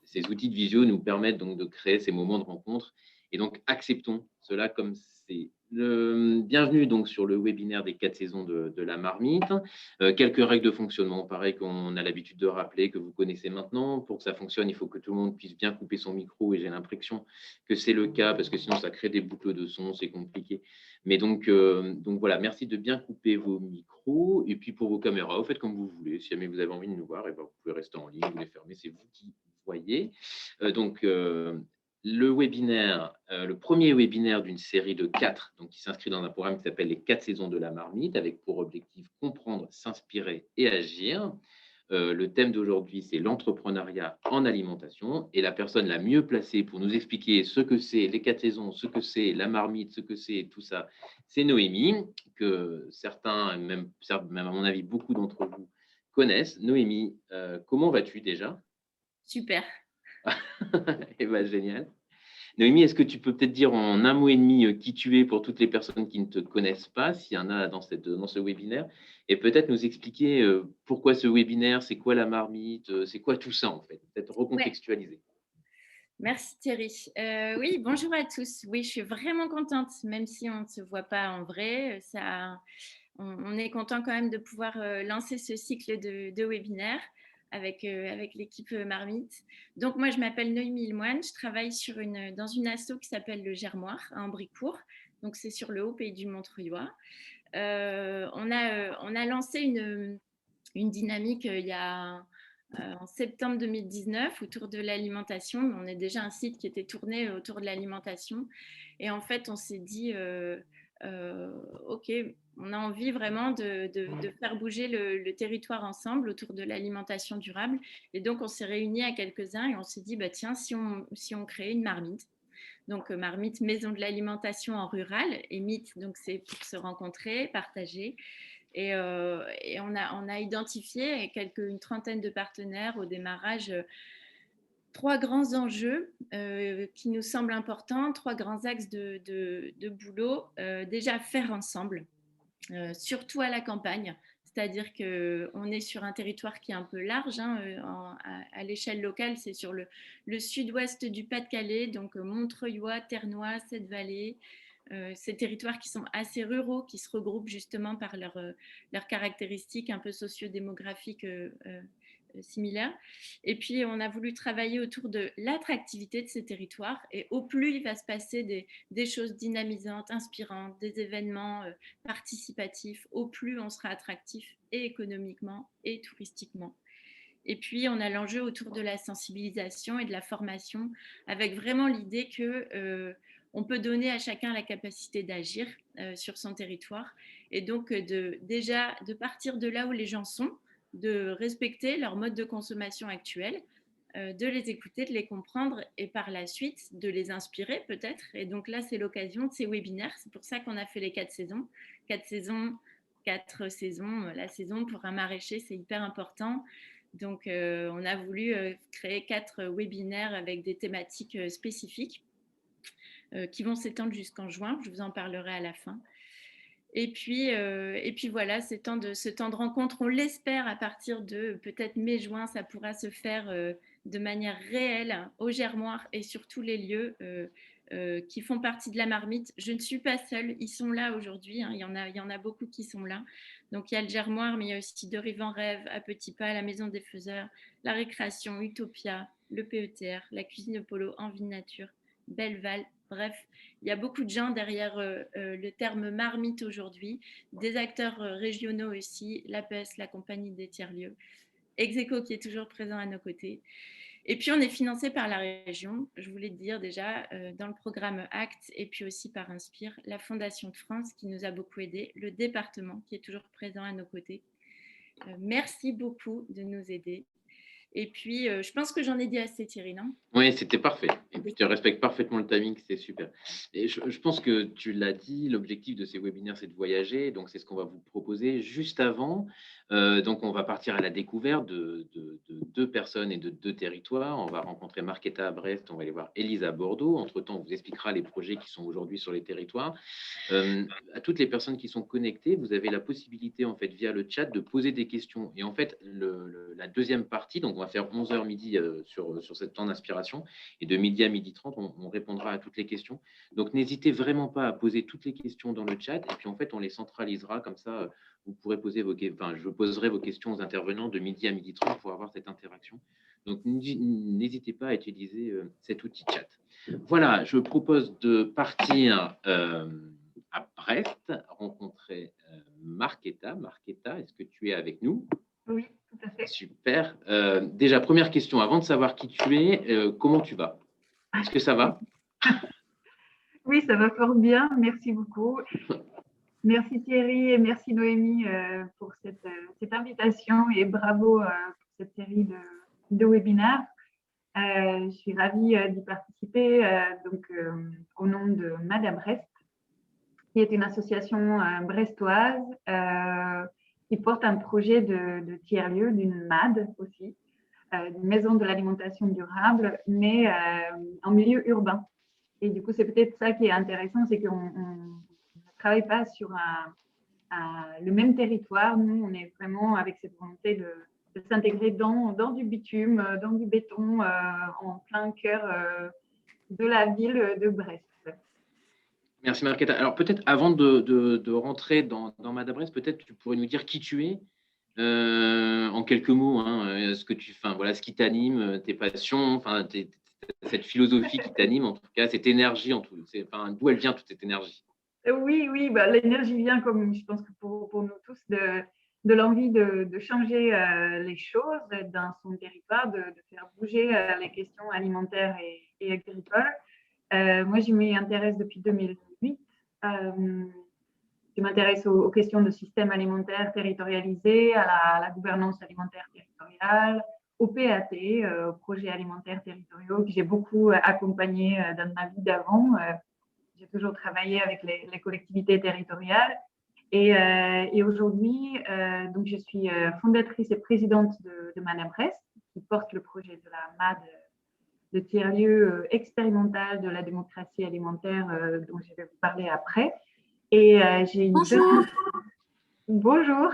ces outils de visio nous permettent donc de créer ces moments de rencontre. Et donc, acceptons cela comme c'est. Bienvenue donc sur le webinaire des 4 saisons de la marmite. Quelques règles de fonctionnement, pareil qu'on a l'habitude de rappeler, que vous connaissez maintenant. Pour que ça fonctionne, il faut que tout le monde puisse bien couper son micro et j'ai l'impression que c'est le cas parce que sinon ça crée des boucles de son, c'est compliqué. Mais donc voilà, merci de bien couper vos micros et puis pour vos caméras, vous faites comme vous voulez. Si jamais vous avez envie de nous voir, et ben, vous pouvez rester en ligne, vous les fermez, c'est vous qui voyez. Le webinaire, le premier webinaire d'une série de 4, donc qui s'inscrit dans un programme qui s'appelle les 4 saisons de la marmite, avec pour objectif comprendre, s'inspirer et agir. Le thème d'aujourd'hui, c'est l'entrepreneuriat en alimentation. Et la personne la mieux placée pour nous expliquer ce que c'est les 4 saisons, ce que c'est la marmite, ce que c'est tout ça, c'est Noémie, que certains, même à mon avis, beaucoup d'entre vous connaissent. Noémie, comment vas-tu déjà? Super. Eh ben, génial. Noémie, est-ce que tu peux peut-être dire en un mot et demi qui tu es pour toutes les personnes qui ne te connaissent pas, s'il y en a dans ce webinaire, et peut-être nous expliquer pourquoi ce webinaire, c'est quoi la marmite, c'est quoi tout ça en fait, peut-être Ouais, recontextualiser. merci Thierry. Oui, bonjour à tous. Oui, je suis vraiment contente, même si on ne se voit pas en vrai. On est content quand même de pouvoir lancer ce cycle de webinaires avec l'équipe Marmite. Donc, moi, je m'appelle Noémie Lemoine. Je travaille dans une asso qui s'appelle le Germoir à Ambricourt. Donc, c'est sur le haut pays du Montreuilois. On a lancé une dynamique il y a en septembre 2019 autour de l'alimentation. On est déjà un site qui était tourné autour de l'alimentation. Et en fait, on s'est dit, OK, on a envie vraiment de faire bouger le territoire ensemble autour de l'alimentation durable. Et donc, on s'est réunis à quelques-uns et on s'est dit, bah, tiens, si on créait une marmite. Donc, marmite, maison de l'alimentation en rural. Et mythe, donc c'est pour se rencontrer, partager. Et on a identifié une trentaine de partenaires au démarrage, trois grands enjeux qui nous semblent importants, trois grands axes de boulot. Déjà, faire ensemble, surtout à la campagne. C'est-à-dire qu'on est sur un territoire qui est un peu large. Hein, à l'échelle locale, c'est sur le sud-ouest du Pas-de-Calais, donc Montreuilois, Ternois, Cette-Vallée. Ces territoires qui sont assez ruraux, qui se regroupent justement par leurs caractéristiques un peu socio-démographiques similaires. Et puis, on a voulu travailler autour de l'attractivité de ces territoires. Et au plus il va se passer des choses dynamisantes, inspirantes, des événements participatifs, au plus on sera attractif et économiquement et touristiquement. Et puis, on a l'enjeu autour de la sensibilisation et de la formation, avec vraiment l'idée que on peut donner à chacun la capacité d'agir sur son territoire. Et donc, déjà, de partir de là où les gens sont, de respecter leur mode de consommation actuel, de les écouter, de les comprendre et par la suite de les inspirer peut-être. Et donc là, c'est l'occasion de ces webinaires. C'est pour ça qu'on a fait les 4 saisons. 4 saisons, 4 saisons. La saison pour un maraîcher, c'est hyper important. Donc, on a voulu créer 4 webinaires avec des thématiques spécifiques qui vont s'étendre jusqu'en juin. Je vous en parlerai à la fin. Et puis voilà, ce temps de rencontre, on l'espère à partir de peut-être mai-juin, ça pourra se faire de manière réelle au Germoir et sur tous les lieux qui font partie de la marmite. Je ne suis pas seule, ils sont là aujourd'hui, hein, il y en a beaucoup qui sont là. Donc il y a le Germoir, mais il y a aussi De Rive en Rêve, à Petits Pas, la Maison des Faiseurs, la Récréation, Utopia, le PETR, la Cuisine Polo, Envie de Nature, Belleval, bref, il y a beaucoup de gens derrière le terme marmite aujourd'hui, des acteurs régionaux aussi, l'APES, la compagnie des tiers-lieux, Execo qui est toujours présent à nos côtés. Et puis on est financé par la région, je voulais te dire déjà, dans le programme ACT et puis aussi par Inspire, la Fondation de France qui nous a beaucoup aidés, le département qui est toujours présent à nos côtés. Merci beaucoup de nous aider. Et puis, je pense que j'en ai dit assez, Thierry, non? Oui, c'était parfait. Et puis, tu respectes parfaitement le timing, c'est super. Et je pense que tu l'as dit, l'objectif de ces webinaires, c'est de voyager. Donc, c'est ce qu'on va vous proposer juste avant. Donc, on va partir à la découverte de deux personnes et de deux territoires. On va rencontrer Marquetta à Brest, on va aller voir Elisa à Bordeaux. Entre-temps, on vous expliquera les projets qui sont aujourd'hui sur les territoires. À toutes les personnes qui sont connectées, vous avez la possibilité, en fait, via le chat, de poser des questions. Et en fait, la deuxième partie, donc va faire 11h midi sur cette temps d'inspiration. Et de midi à 12h30, on répondra à toutes les questions. Donc, n'hésitez vraiment pas à poser toutes les questions dans le chat. Et puis, en fait, on les centralisera. Comme ça, vous pourrez je poserai vos questions aux intervenants de midi à 12h30 pour avoir cette interaction. Donc, n'hésitez pas à utiliser cet outil chat. Voilà, je propose de partir à Brest, rencontrer Markéta. Markéta, est-ce que tu es avec nous? Oui, tout à fait. Super. Déjà, première question, avant de savoir qui tu es, comment tu vas? Est-ce que ça va? Oui, ça va fort bien. Merci beaucoup. Merci Thierry et merci Noémie pour cette invitation et bravo pour cette série de webinaires. Je suis ravie d'y participer au nom de Madame Brest, qui est une association brestoise qui porte un projet de tiers-lieu, d'une MAD aussi, une maison de l'alimentation durable, mais en milieu urbain. Et du coup, c'est peut-être ça qui est intéressant, c'est qu'on ne travaille pas sur le même territoire. Nous, on est vraiment avec cette volonté de s'intégrer dans du bitume, dans du béton, en plein cœur de la ville de Brest. Merci Markéta. Alors peut-être avant de rentrer dans Madame Brest, peut-être tu pourrais nous dire qui tu es en quelques mots, hein, ce qui t'anime, tes passions, cette philosophie qui t'anime, en tout cas, cette énergie, d'où elle vient toute cette énergie? Oui, l'énergie vient, comme je pense que pour nous tous, de l'envie de changer les choses dans son territoire, de faire bouger les questions alimentaires et agricoles. Moi, je m'y intéresse depuis 2008. Je m'intéresse aux questions de système alimentaire territorialisé, à la gouvernance alimentaire territoriale, au PAT, aux projets alimentaires territoriaux que j'ai beaucoup accompagnés dans ma vie d'avant. J'ai toujours travaillé avec les collectivités territoriales. Et aujourd'hui, donc je suis fondatrice et présidente de Madame Brest, qui porte le projet de la MAD de tiers-lieu expérimental de la démocratie alimentaire dont je vais vous parler après. Et j'ai une Bonjour.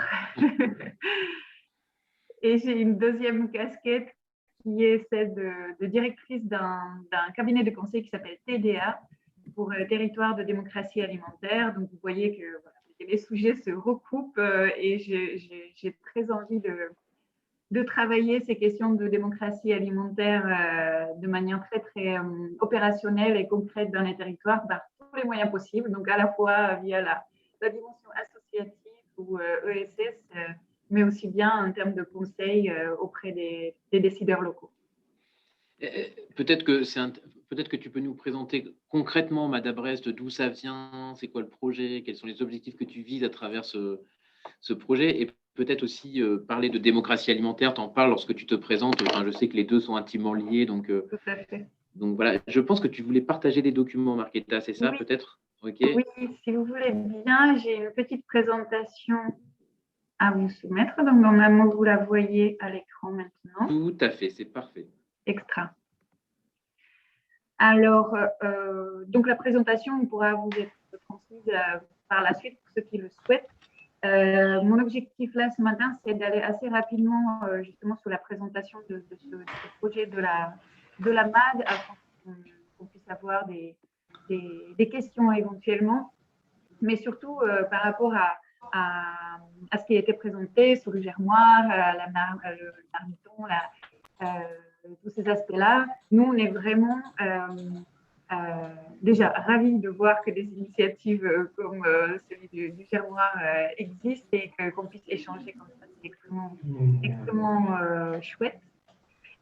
Et j'ai une deuxième casquette qui est celle de directrice d'un cabinet de conseil qui s'appelle TDA, pour territoire de démocratie alimentaire. Donc, vous voyez que les sujets se recoupent et j'ai très envie de travailler ces questions de démocratie alimentaire de manière très opérationnelle et concrète dans les territoires par tous les moyens possibles. Donc, à la fois via la dimension associative ou ESS, mais aussi bien en termes de conseil auprès des décideurs locaux. Peut-être que tu peux nous présenter concrètement Madame Brest, d'où ça vient, c'est quoi le projet, quels sont les objectifs que tu vises à travers ce projet, et peut-être aussi parler de démocratie alimentaire. Tu en parles lorsque tu te présentes. Enfin, je sais que les deux sont intimement liés. Donc, tout à fait. Donc voilà, je pense que tu voulais partager des documents, Markéta, c'est ça, oui. Peut-être? Okay. Oui, si vous voulez bien, j'ai une petite présentation à vous soumettre. Donc, normalement, vous la voyez à l'écran maintenant. Tout à fait, c'est parfait. Extra. Alors, donc la présentation pourra vous être transmise par la suite pour ceux qui le souhaitent. Mon objectif là ce matin, c'est d'aller assez rapidement justement sur la présentation de ce projet de la MAD afin qu'on puisse avoir des questions éventuellement, mais surtout par rapport à ce qui a été présenté sur le germoir, le marmiton, tous ces aspects-là. Nous, on est vraiment déjà ravis de voir que des initiatives comme celui du germoir existent et qu'on puisse échanger comme ça. C'est extrêmement chouette.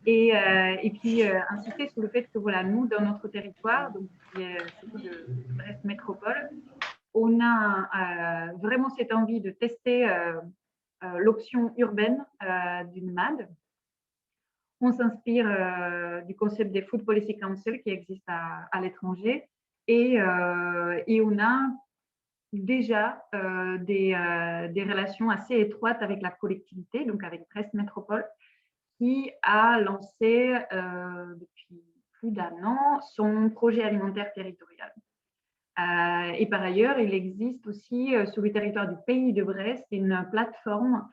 Et puis, insister sur le fait que voilà, nous, dans notre territoire, donc qui est surtout de Brest Métropole, on a vraiment cette envie de tester l'option urbaine d'une MAD. On s'inspire du concept des Food Policy Council qui existe à l'étranger et on a déjà des relations assez étroites avec la collectivité, donc avec Brest Métropole, qui a lancé depuis plus d'1 an son projet alimentaire territorial. Et par ailleurs, il existe aussi sur le territoire du pays de Brest une plateforme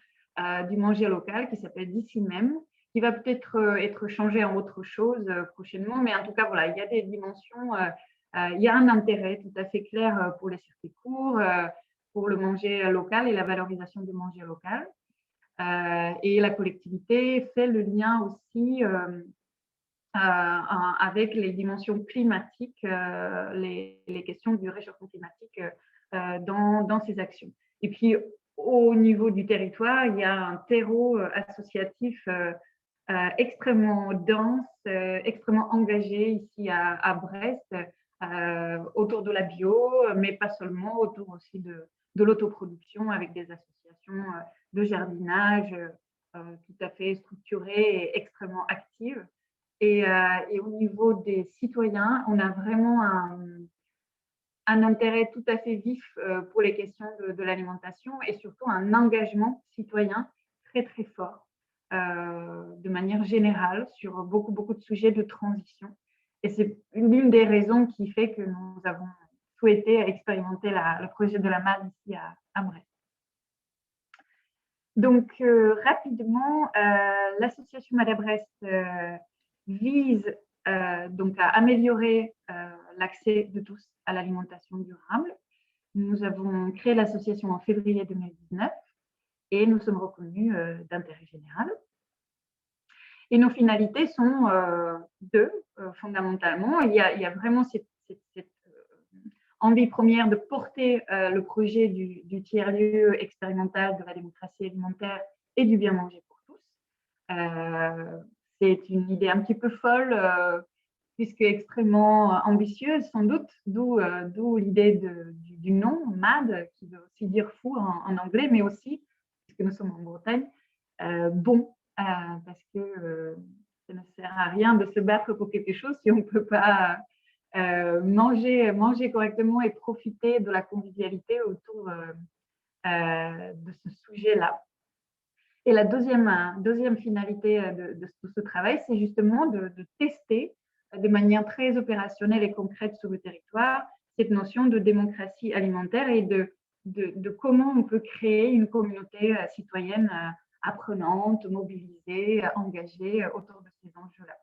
du manger local qui s'appelle D'ici même, qui va peut-être être changé en autre chose prochainement. Mais en tout cas, voilà, il y a des dimensions, il y a un intérêt tout à fait clair pour les circuits courts, pour le manger local et la valorisation du manger local. Et la collectivité fait le lien aussi avec les dimensions climatiques, les questions du réchauffement climatique dans ces actions. Et puis, au niveau du territoire, il y a un terreau associatif extrêmement dense, extrêmement engagé ici à Brest, autour de la bio, mais pas seulement, autour aussi de l'autoproduction avec des associations de jardinage tout à fait structurées et extrêmement actives. Et au niveau des citoyens, on a vraiment un intérêt tout à fait vif pour les questions de l'alimentation et surtout un engagement citoyen très, très fort de manière générale sur beaucoup de sujets de transition. Et c'est l'une des raisons qui fait que nous avons souhaité expérimenter le projet de la MAD ici à Brest. Donc, rapidement, l'association MAD à Brest vise donc à améliorer l'accès de tous à l'alimentation durable. Nous avons créé l'association en février 2019 et nous sommes reconnus d'intérêt général. Et nos finalités sont deux, fondamentalement. Il y a vraiment cette envie première de porter le projet du tiers-lieu expérimental de la démocratie alimentaire et du bien manger pour tous. C'est une idée un petit peu folle, puisque extrêmement ambitieuse sans doute, d'où l'idée du nom, MAD, qui veut aussi dire fou en anglais, mais aussi, puisque nous sommes en Bretagne, bon, parce que ça ne sert à rien de se battre pour quelque chose si on ne peut pas manger correctement et profiter de la convivialité autour de ce sujet-là. Et la deuxième finalité de tout ce travail, c'est justement de tester de manière très opérationnelle et concrète sur le territoire cette notion de démocratie alimentaire et de comment on peut créer une communauté citoyenne apprenante, mobilisée, engagée autour de ces enjeux-là.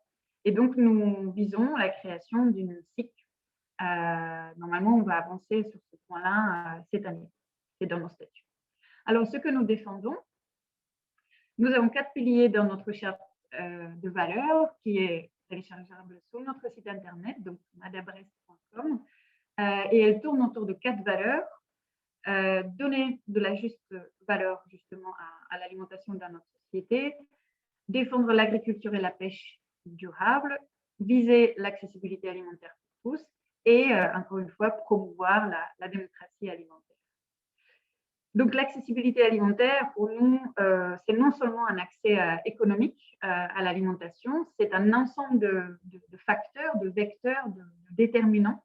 Et donc, nous visons la création d'une SIC. Normalement, on va avancer sur ce point-là cette année. C'est dans nos statuts. Alors, ce que nous défendons, nous avons 4 piliers dans notre charte de valeurs qui est téléchargeable sur notre site internet, donc madabrest.com, et elle tourne autour de 4 valeurs. Donner de la juste valeur justement à l'alimentation dans notre société, défendre l'agriculture et la pêche durable, viser l'accessibilité alimentaire pour tous et, encore une fois, promouvoir la démocratie alimentaire. Donc, l'accessibilité alimentaire, pour nous, c'est non seulement un accès économique à l'alimentation, c'est un ensemble de facteurs, de vecteurs, de déterminants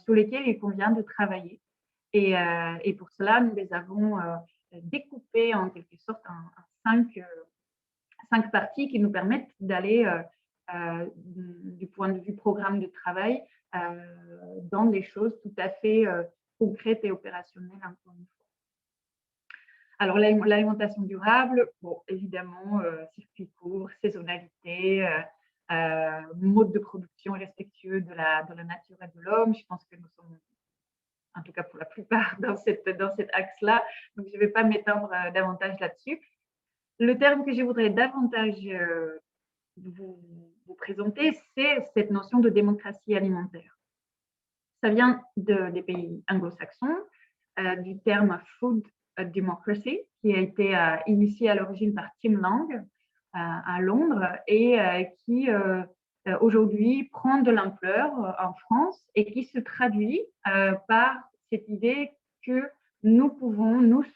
sur lesquels il convient de travailler. Et pour cela, nous les avons découpés en quelque sorte en 5 parties qui nous permettent d'aller, du point de vue programme de travail, dans des choses tout à fait concrètes et opérationnelles, encore une fois. Alors, l'alimentation durable, bon, évidemment, circuit court, saisonnalité, mode de production respectueux de la nature et de l'homme. Je pense que nous sommes, en tout cas pour la plupart, dans cet axe-là. Donc, je ne vais pas m'étendre davantage là-dessus. Le terme que je voudrais davantage vous présenter, c'est cette notion de démocratie alimentaire. Ça vient des pays anglo-saxons, du terme food democracy, qui a été initié à l'origine par Tim Lang à Londres et qui aujourd'hui prend de l'ampleur en France et qui se traduit par cette idée que nous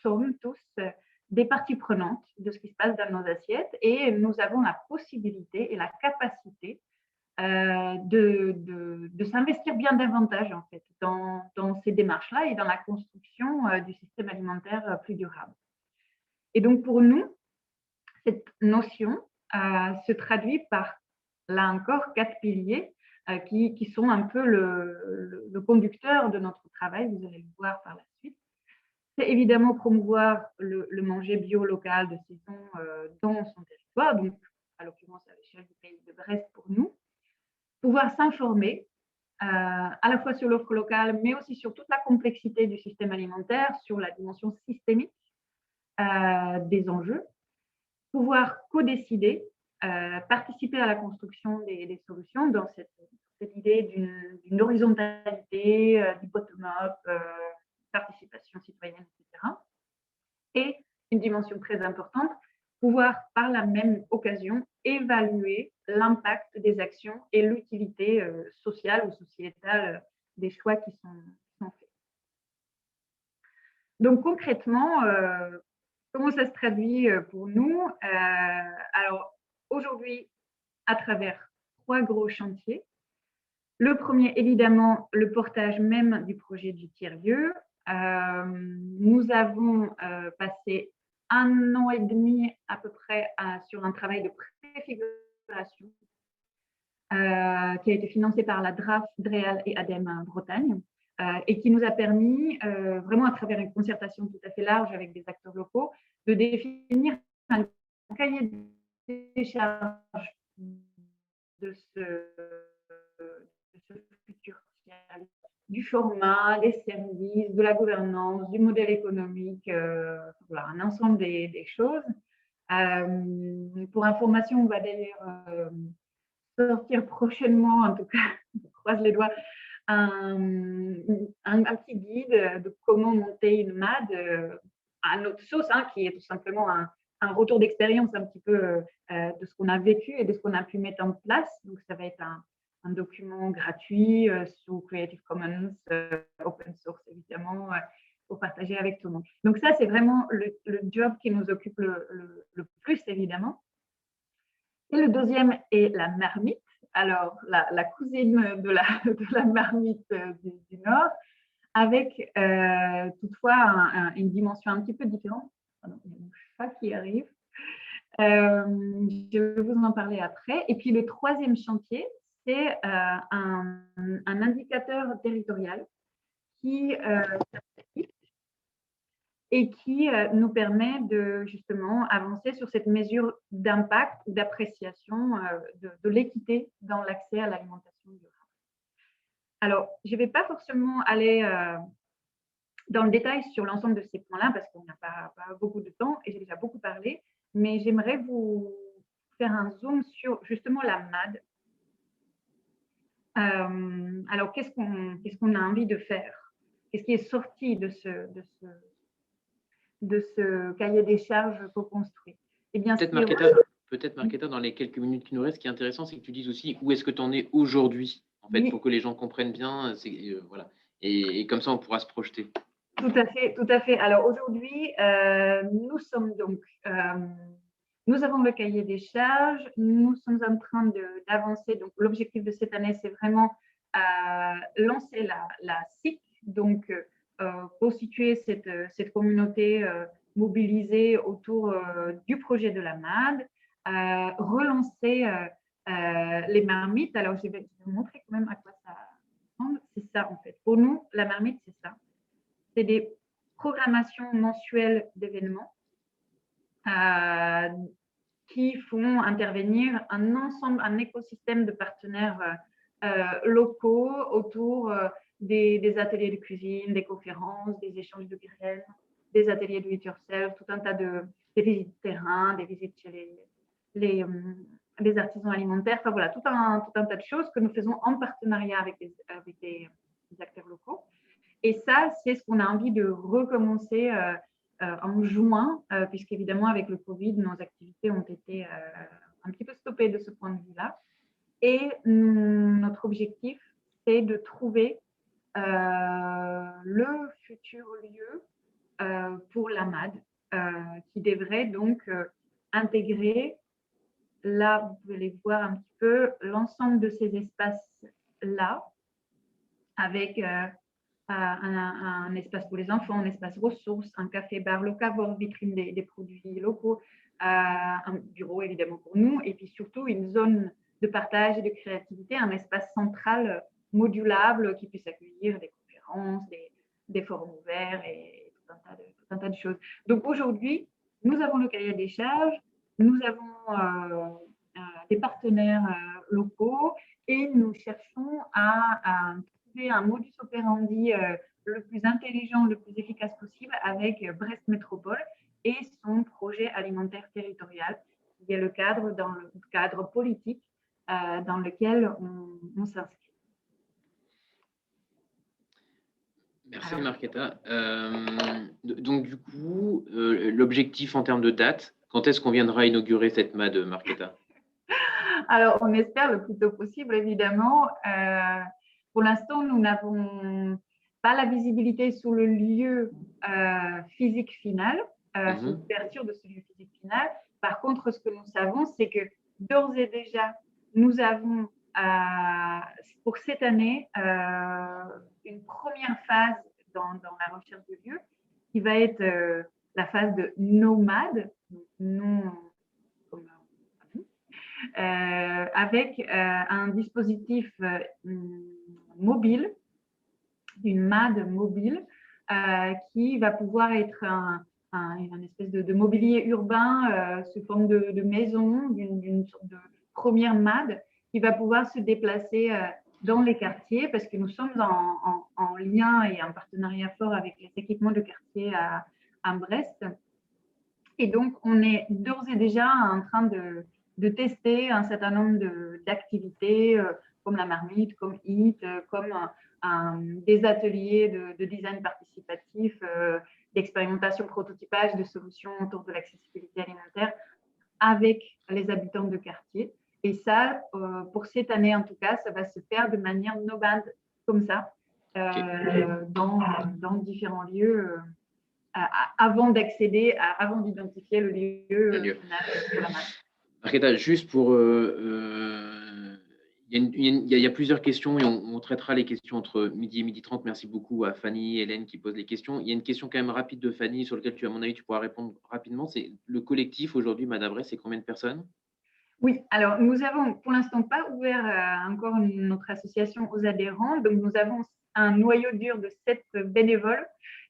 sommes tous des parties prenantes de ce qui se passe dans nos assiettes et nous avons la possibilité et la capacité de s'investir bien davantage en fait dans ces démarches-là et dans la construction du système alimentaire plus durable. Et donc pour nous, cette notion se traduit par, là encore, 4 piliers qui sont un peu le conducteur de notre travail, vous allez le voir par la suite. C'est évidemment promouvoir le manger bio local de saison dans son territoire, donc à l'occurrence à l'échelle du pays de Brest pour nous, pouvoir s'informer à la fois sur l'offre locale, mais aussi sur toute la complexité du système alimentaire, sur la dimension systémique des enjeux, pouvoir co-décider, participer à la construction des solutions dans cette idée d'une horizontalité, du bottom-up, participation citoyenne, etc. Et une dimension très importante, pouvoir par la même occasion évaluer l'impact des actions et l'utilité sociale ou sociétale des choix qui sont faits. Donc concrètement, comment ça se traduit pour nous? Alors aujourd'hui, à travers 3 gros chantiers. Le premier, évidemment, le portage même du projet du tiers-lieu. Nous avons passé 1 an et demi à peu près sur un travail de préfiguration qui a été financé par la DRAF, DREAL et ADEME Bretagne et qui nous a permis, vraiment à travers une concertation tout à fait large avec des acteurs locaux, de définir un cahier des charges de ce futur social, du format, des services, de la gouvernance, du modèle économique, voilà, un ensemble des choses. Pour information, on va d'ailleurs sortir prochainement, en tout cas, je croise les doigts, un petit guide de comment monter une MAD à notre sauce, qui est tout simplement un retour d'expérience un petit peu de ce qu'on a vécu et de ce qu'on a pu mettre en place. Donc, ça va être un document gratuit sous Creative Commons, open source évidemment, pour partager avec tout le monde. Donc ça, c'est vraiment le job qui nous occupe le plus, évidemment. Et le deuxième est la marmite. Alors, la cousine de la marmite du Nord, avec toutefois une dimension un petit peu différente. Pardon, il y a mon chat qui arrive. Je vais vous en parler après. Et puis, le troisième chantier, c'est un indicateur territorial qui et qui nous permet de justement avancer sur cette mesure d'impact ou d'appréciation de l'équité dans l'accès à l'alimentation durable. Alors, je ne vais pas forcément aller dans le détail sur l'ensemble de ces points-là parce qu'on n'a pas beaucoup de temps et j'ai déjà beaucoup parlé, mais j'aimerais vous faire un zoom sur justement la MAD. Alors, qu'est-ce qu'on a envie de faire? Qu'est-ce qui est sorti de ce cahier des charges co-construit? Eh bien, peut-être Markéta, dans les quelques minutes qui nous restent, ce qui est intéressant, c'est que tu dises aussi où est-ce que tu en es aujourd'hui, en fait, oui, pour que les gens comprennent bien. Voilà. Et comme ça, on pourra se projeter. Tout à fait. Alors aujourd'hui, nous sommes donc, nous avons le cahier des charges, nous sommes en train d'avancer. Donc l'objectif de cette année, c'est vraiment lancer la SIC, donc constituer cette communauté mobilisée autour du projet de la MAD, relancer les marmites. Alors je vais vous montrer quand même à quoi ça ressemble. C'est ça en fait. Pour nous, la marmite, c'est ça. C'est des programmations mensuelles d'événements qui font intervenir un ensemble, un écosystème de partenaires locaux autour des ateliers de cuisine, des conférences, des échanges de graines, des ateliers do it yourself, tout un tas des visites de terrain, des visites chez les artisans alimentaires, enfin voilà, tout un tas de choses que nous faisons en partenariat avec des acteurs locaux. Et ça, c'est ce qu'on a envie de recommencer en juin, puisqu'évidemment, avec le Covid, nos activités ont été un petit peu stoppées de ce point de vue-là. Et notre objectif, c'est de trouver le futur lieu pour la MAD, qui devrait donc intégrer, là, vous pouvez les voir un petit peu, l'ensemble de ces espaces-là, avec un espace pour les enfants, un espace ressources, un café-bar locavore, vitrine des produits locaux, un bureau évidemment pour nous, et puis surtout une zone de partage et de créativité, un espace central modulable qui puisse accueillir des conférences, des forums ouverts et tout un tas de choses. Donc aujourd'hui, nous avons le cahier des charges, nous avons des partenaires locaux et nous cherchons à trouver un modus operandi le plus intelligent, le plus efficace possible avec Brest Métropole et son projet alimentaire territorial, qui est dans le cadre politique dans lequel on s'inscrit. Merci Markéta. Donc du coup, l'objectif en termes de date, quand est-ce qu'on viendra inaugurer cette MAD, Markéta? Alors, on espère le plus tôt possible, évidemment. Pour l'instant, nous n'avons pas la visibilité sur le lieu physique final, sur l'ouverture de ce lieu physique final. Par contre, ce que nous savons, c'est que d'ores et déjà, nous avons pour cette année une première phase dans la recherche de lieu qui va être la phase de nomade, non avec un dispositif mobile, une MAD mobile, qui va pouvoir être une espèce de mobilier urbain sous forme de maison, d'une sorte de première MAD, qui va pouvoir se déplacer dans les quartiers, parce que nous sommes en lien et en partenariat fort avec les équipements de quartier à Brest. Et donc, on est d'ores et déjà en train de tester un certain nombre d'activités comme la marmite, comme HIT, comme des ateliers de design participatif, d'expérimentation, prototypage de solutions autour de l'accessibilité alimentaire avec les habitants de quartier. Et ça, pour cette année en tout cas, ça va se faire de manière nomade comme ça, dans différents lieux. Avant d'identifier le lieu final de la marque. Markéta, juste pour... il y a plusieurs questions et on traitera les questions entre midi et midi 30. Merci beaucoup à Fanny et Hélène qui posent les questions. Il y a une question quand même rapide de Fanny sur laquelle, à mon avis, tu pourras répondre rapidement. C'est le collectif aujourd'hui, Madame Brest, c'est combien de personnes? Oui, alors nous avons pour l'instant pas ouvert encore notre association aux adhérents. Donc nous avons un noyau dur de 7 bénévoles.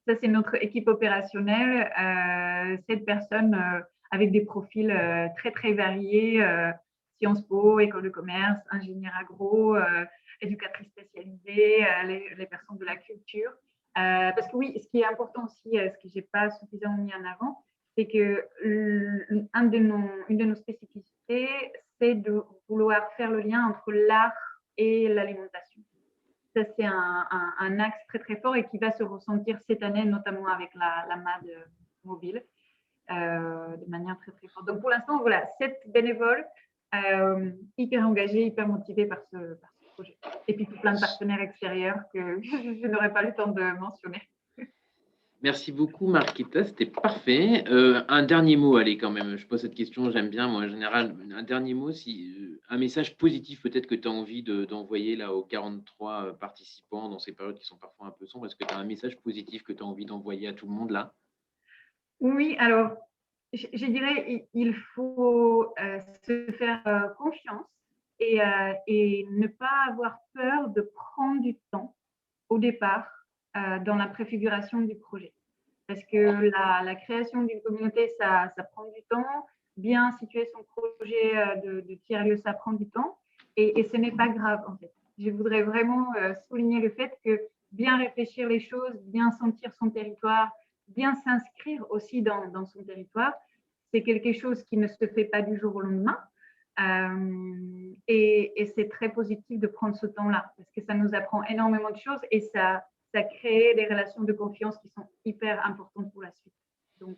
Ça, c'est notre équipe opérationnelle. 7 personnes avec des profils très, très variés. Sciences Po, école de commerce, ingénieur agro, éducatrice spécialisée, les personnes de la culture. Parce que oui, ce qui est important aussi, ce que je n'ai pas suffisamment mis en avant, c'est que une de nos spécificités, c'est de vouloir faire le lien entre l'art et l'alimentation. Ça, c'est un axe très, très fort et qui va se ressentir cette année, notamment avec la MAD mobile, de manière très, très forte. Donc, pour l'instant, voilà, 7 bénévoles hyper engagés, hyper motivés par ce projet. Et puis, tout plein de partenaires extérieurs que je n'aurais pas le temps de mentionner. Merci beaucoup, Markéta, c'était parfait. Un dernier mot, allez, quand même, je pose cette question, j'aime bien, moi, en général, un dernier mot, un message positif peut-être que tu as envie d'envoyer là aux 43 participants dans ces périodes qui sont parfois un peu sombres. Est-ce que tu as un message positif que tu as envie d'envoyer à tout le monde là? Oui, alors, je dirais il faut se faire confiance et ne pas avoir peur de prendre du temps au départ dans la préfiguration du projet. Parce que la création d'une communauté, ça prend du temps. Bien situer son projet de tiers-lieu, ça prend du temps. Et ce n'est pas grave, en fait. Je voudrais vraiment souligner le fait que bien réfléchir les choses, bien sentir son territoire, bien s'inscrire aussi dans son territoire, c'est quelque chose qui ne se fait pas du jour au lendemain. Et c'est très positif de prendre ce temps-là parce que ça nous apprend énormément de choses et ça crée des relations de confiance qui sont hyper importantes pour la suite. Donc,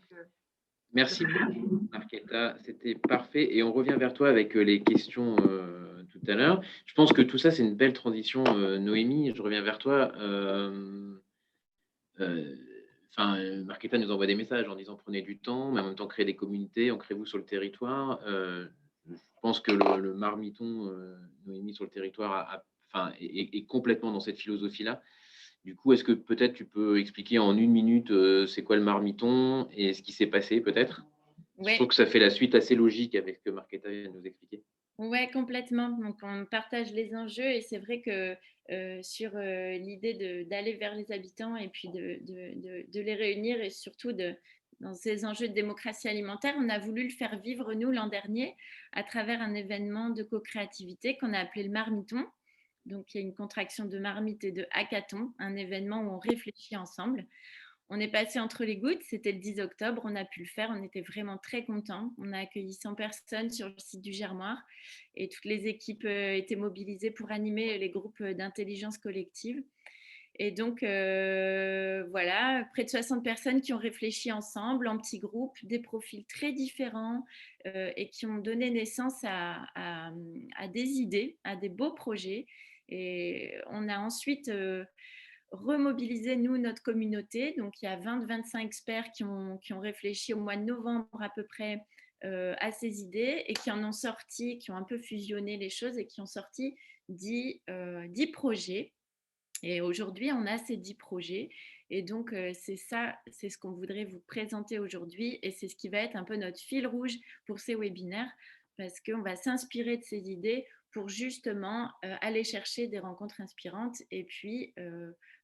merci beaucoup, Markéta, c'était parfait. Et on revient vers toi avec les questions tout à l'heure. Je pense que tout ça, c'est une belle transition, Noémie. Je reviens vers toi. Markéta nous envoie des messages en disant prenez du temps, mais en même temps créez des communautés, ancrez-vous sur le territoire. Je pense que le marmiton, Noémie, sur le territoire est complètement dans cette philosophie-là. Du coup, est-ce que peut-être tu peux expliquer en une minute c'est quoi le marmiton et ce qui s'est passé peut-être? Je trouve que ça fait la suite assez logique avec ce que Markéta vient de nous expliquer. Oui, complètement. Donc, on partage les enjeux et c'est vrai que sur l'idée d'aller vers les habitants et puis de les réunir et surtout dans ces enjeux de démocratie alimentaire, on a voulu le faire vivre, nous, l'an dernier, à travers un événement de co-créativité qu'on a appelé le Marmiton. Donc, il y a une contraction de marmite et de hackathon, un événement où on réfléchit ensemble. On est passé entre les gouttes, c'était le 10 octobre, on a pu le faire, on était vraiment très contents. On a accueilli 100 personnes sur le site du Germoir et toutes les équipes étaient mobilisées pour animer les groupes d'intelligence collective. Et donc, voilà, près de 60 personnes qui ont réfléchi ensemble, en petits groupes, des profils très différents et qui ont donné naissance à des idées, à des beaux projets. Et on a ensuite remobilisé, nous, notre communauté. Donc, il y a 20-25 experts qui ont réfléchi au mois de novembre à peu près à ces idées et qui en ont sorti, qui ont un peu fusionné les choses et qui ont sorti 10 projets. Et aujourd'hui, on a ces 10 projets. Et donc, c'est ça, c'est ce qu'on voudrait vous présenter aujourd'hui. Et c'est ce qui va être un peu notre fil rouge pour ces webinaires, parce qu'on va s'inspirer de ces idées pour justement aller chercher des rencontres inspirantes et puis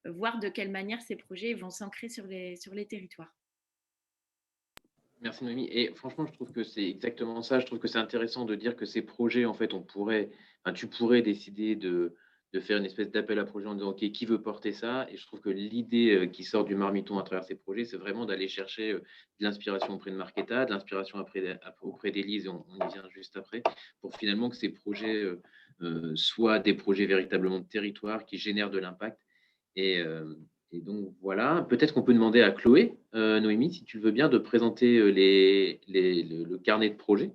voir de quelle manière ces projets vont s'ancrer sur les territoires. Merci Noémie. Et franchement, je trouve que c'est exactement ça. Je trouve que c'est intéressant de dire que ces projets, en fait, tu pourrais décider de faire une espèce d'appel à projet en disant, OK, qui veut porter ça? Et je trouve que l'idée qui sort du Marmiton à travers ces projets, c'est vraiment d'aller chercher de l'inspiration auprès de Marketa, de l'inspiration auprès d'Élise, et on y vient juste après, pour finalement que ces projets soient des projets véritablement de territoire qui génèrent de l'impact. Et donc voilà, peut-être qu'on peut demander à Chloé, Noémie, si tu le veux bien, de présenter le carnet de projet.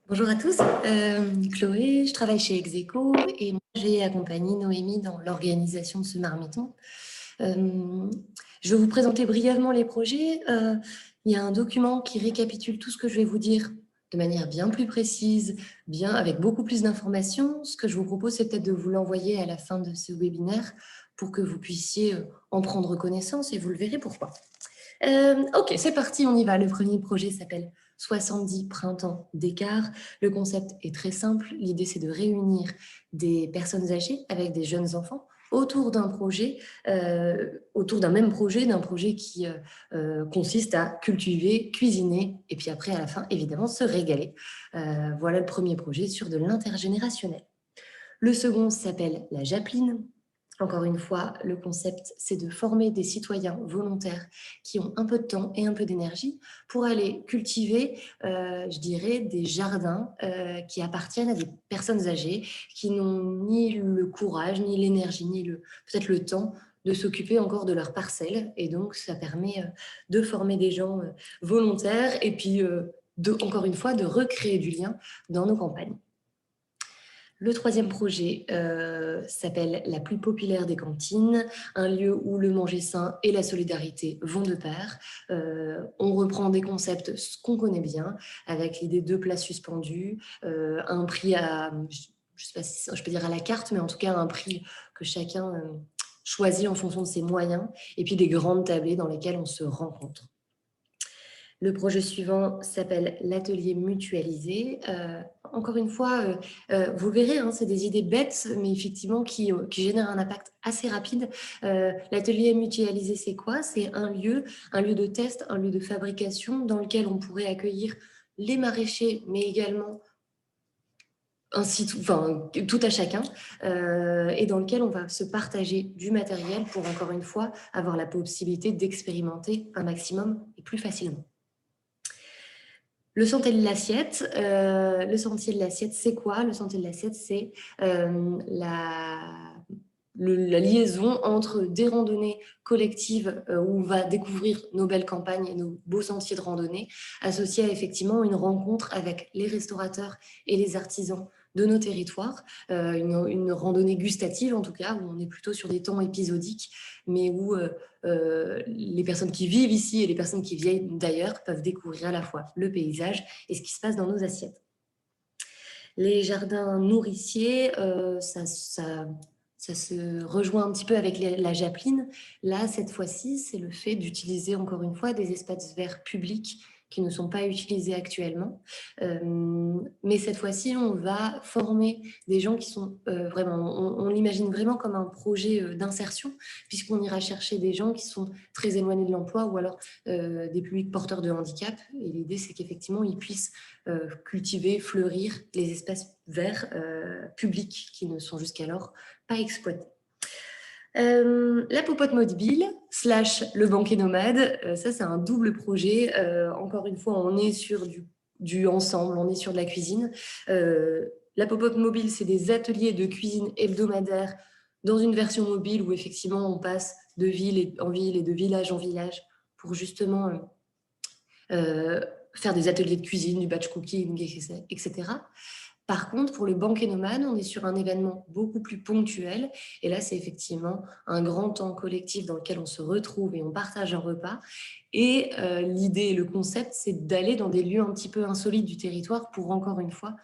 Bonjour à tous, Chloé, je travaille chez Execo et moi j'ai accompagné Noémie dans l'organisation de ce marmiton. Je vais vous présenter brièvement les projets. Il y a un document qui récapitule tout ce que je vais vous dire de manière bien plus précise, avec beaucoup plus d'informations. Ce que je vous propose, c'est peut-être de vous l'envoyer à la fin de ce webinaire pour que vous puissiez en prendre connaissance et vous le verrez pourquoi. Ok, c'est parti, on y va. Le premier projet s'appelle 70 printemps d'écart. Le concept est très simple. L'idée, c'est de réunir des personnes âgées avec des jeunes enfants autour d'un projet, autour d'un même projet, d'un projet qui consiste à cultiver, cuisiner et puis après, à la fin, évidemment, se régaler. Voilà le premier projet sur de l'intergénérationnel. Le second s'appelle la Japline. Encore une fois, le concept, c'est de former des citoyens volontaires qui ont un peu de temps et un peu d'énergie pour aller cultiver, je dirais, des jardins qui appartiennent à des personnes âgées qui n'ont ni le courage, ni l'énergie, ni peut-être le temps de s'occuper encore de leurs parcelles. Et donc, ça permet de former des gens volontaires et puis, encore une fois, de recréer du lien dans nos campagnes. Le troisième projet s'appelle La plus populaire des cantines, un lieu où le manger sain et la solidarité vont de pair. On reprend des concepts qu'on connaît bien, avec l'idée de plats suspendus, un prix à, je ne sais pas si je peux dire à la carte, mais en tout cas un prix que chacun choisit en fonction de ses moyens, et puis des grandes tablées dans lesquelles on se rencontre. Le projet suivant s'appelle l'atelier mutualisé. Encore une fois, vous le verrez, hein, c'est des idées bêtes, mais effectivement qui génèrent un impact assez rapide. L'atelier mutualisé, c'est quoi? C'est un lieu de test, un lieu de fabrication dans lequel on pourrait accueillir les maraîchers, mais également tout à chacun, et dans lequel on va se partager du matériel pour, encore une fois, avoir la possibilité d'expérimenter un maximum et plus facilement. Le sentier de l'assiette, c'est quoi? Le sentier de l'assiette, c'est la liaison entre des randonnées collectives où on va découvrir nos belles campagnes et nos beaux sentiers de randonnée, associés à effectivement une rencontre avec les restaurateurs et les artisans de nos territoires, une randonnée gustative en tout cas, où on est plutôt sur des temps épisodiques, mais où les personnes qui vivent ici et les personnes qui viennent d'ailleurs peuvent découvrir à la fois le paysage et ce qui se passe dans nos assiettes. Les jardins nourriciers, ça se rejoint un petit peu avec la Japline. Là, cette fois-ci, c'est le fait d'utiliser encore une fois des espaces verts publics qui ne sont pas utilisés actuellement. Mais cette fois-ci, on va former des gens qui sont vraiment, on l'imagine vraiment comme un projet d'insertion, puisqu'on ira chercher des gens qui sont très éloignés de l'emploi ou alors des publics porteurs de handicap. Et l'idée, c'est qu'effectivement, ils puissent cultiver, fleurir les espaces verts publics qui ne sont jusqu'alors pas exploités. La popote mobile / le banquet nomade, ça c'est un double projet. Encore une fois, on est sur du ensemble, on est sur de la cuisine. La popote mobile, c'est des ateliers de cuisine hebdomadaires dans une version mobile où effectivement on passe de ville en ville et de village en village pour justement faire des ateliers de cuisine, du batch cooking, etc. Par contre, pour le banquet nomade, on est sur un événement beaucoup plus ponctuel. Et là, c'est effectivement un grand temps collectif dans lequel on se retrouve et on partage un repas. Et l'idée et le concept, c'est d'aller dans des lieux un petit peu insolites du territoire pour, encore une fois,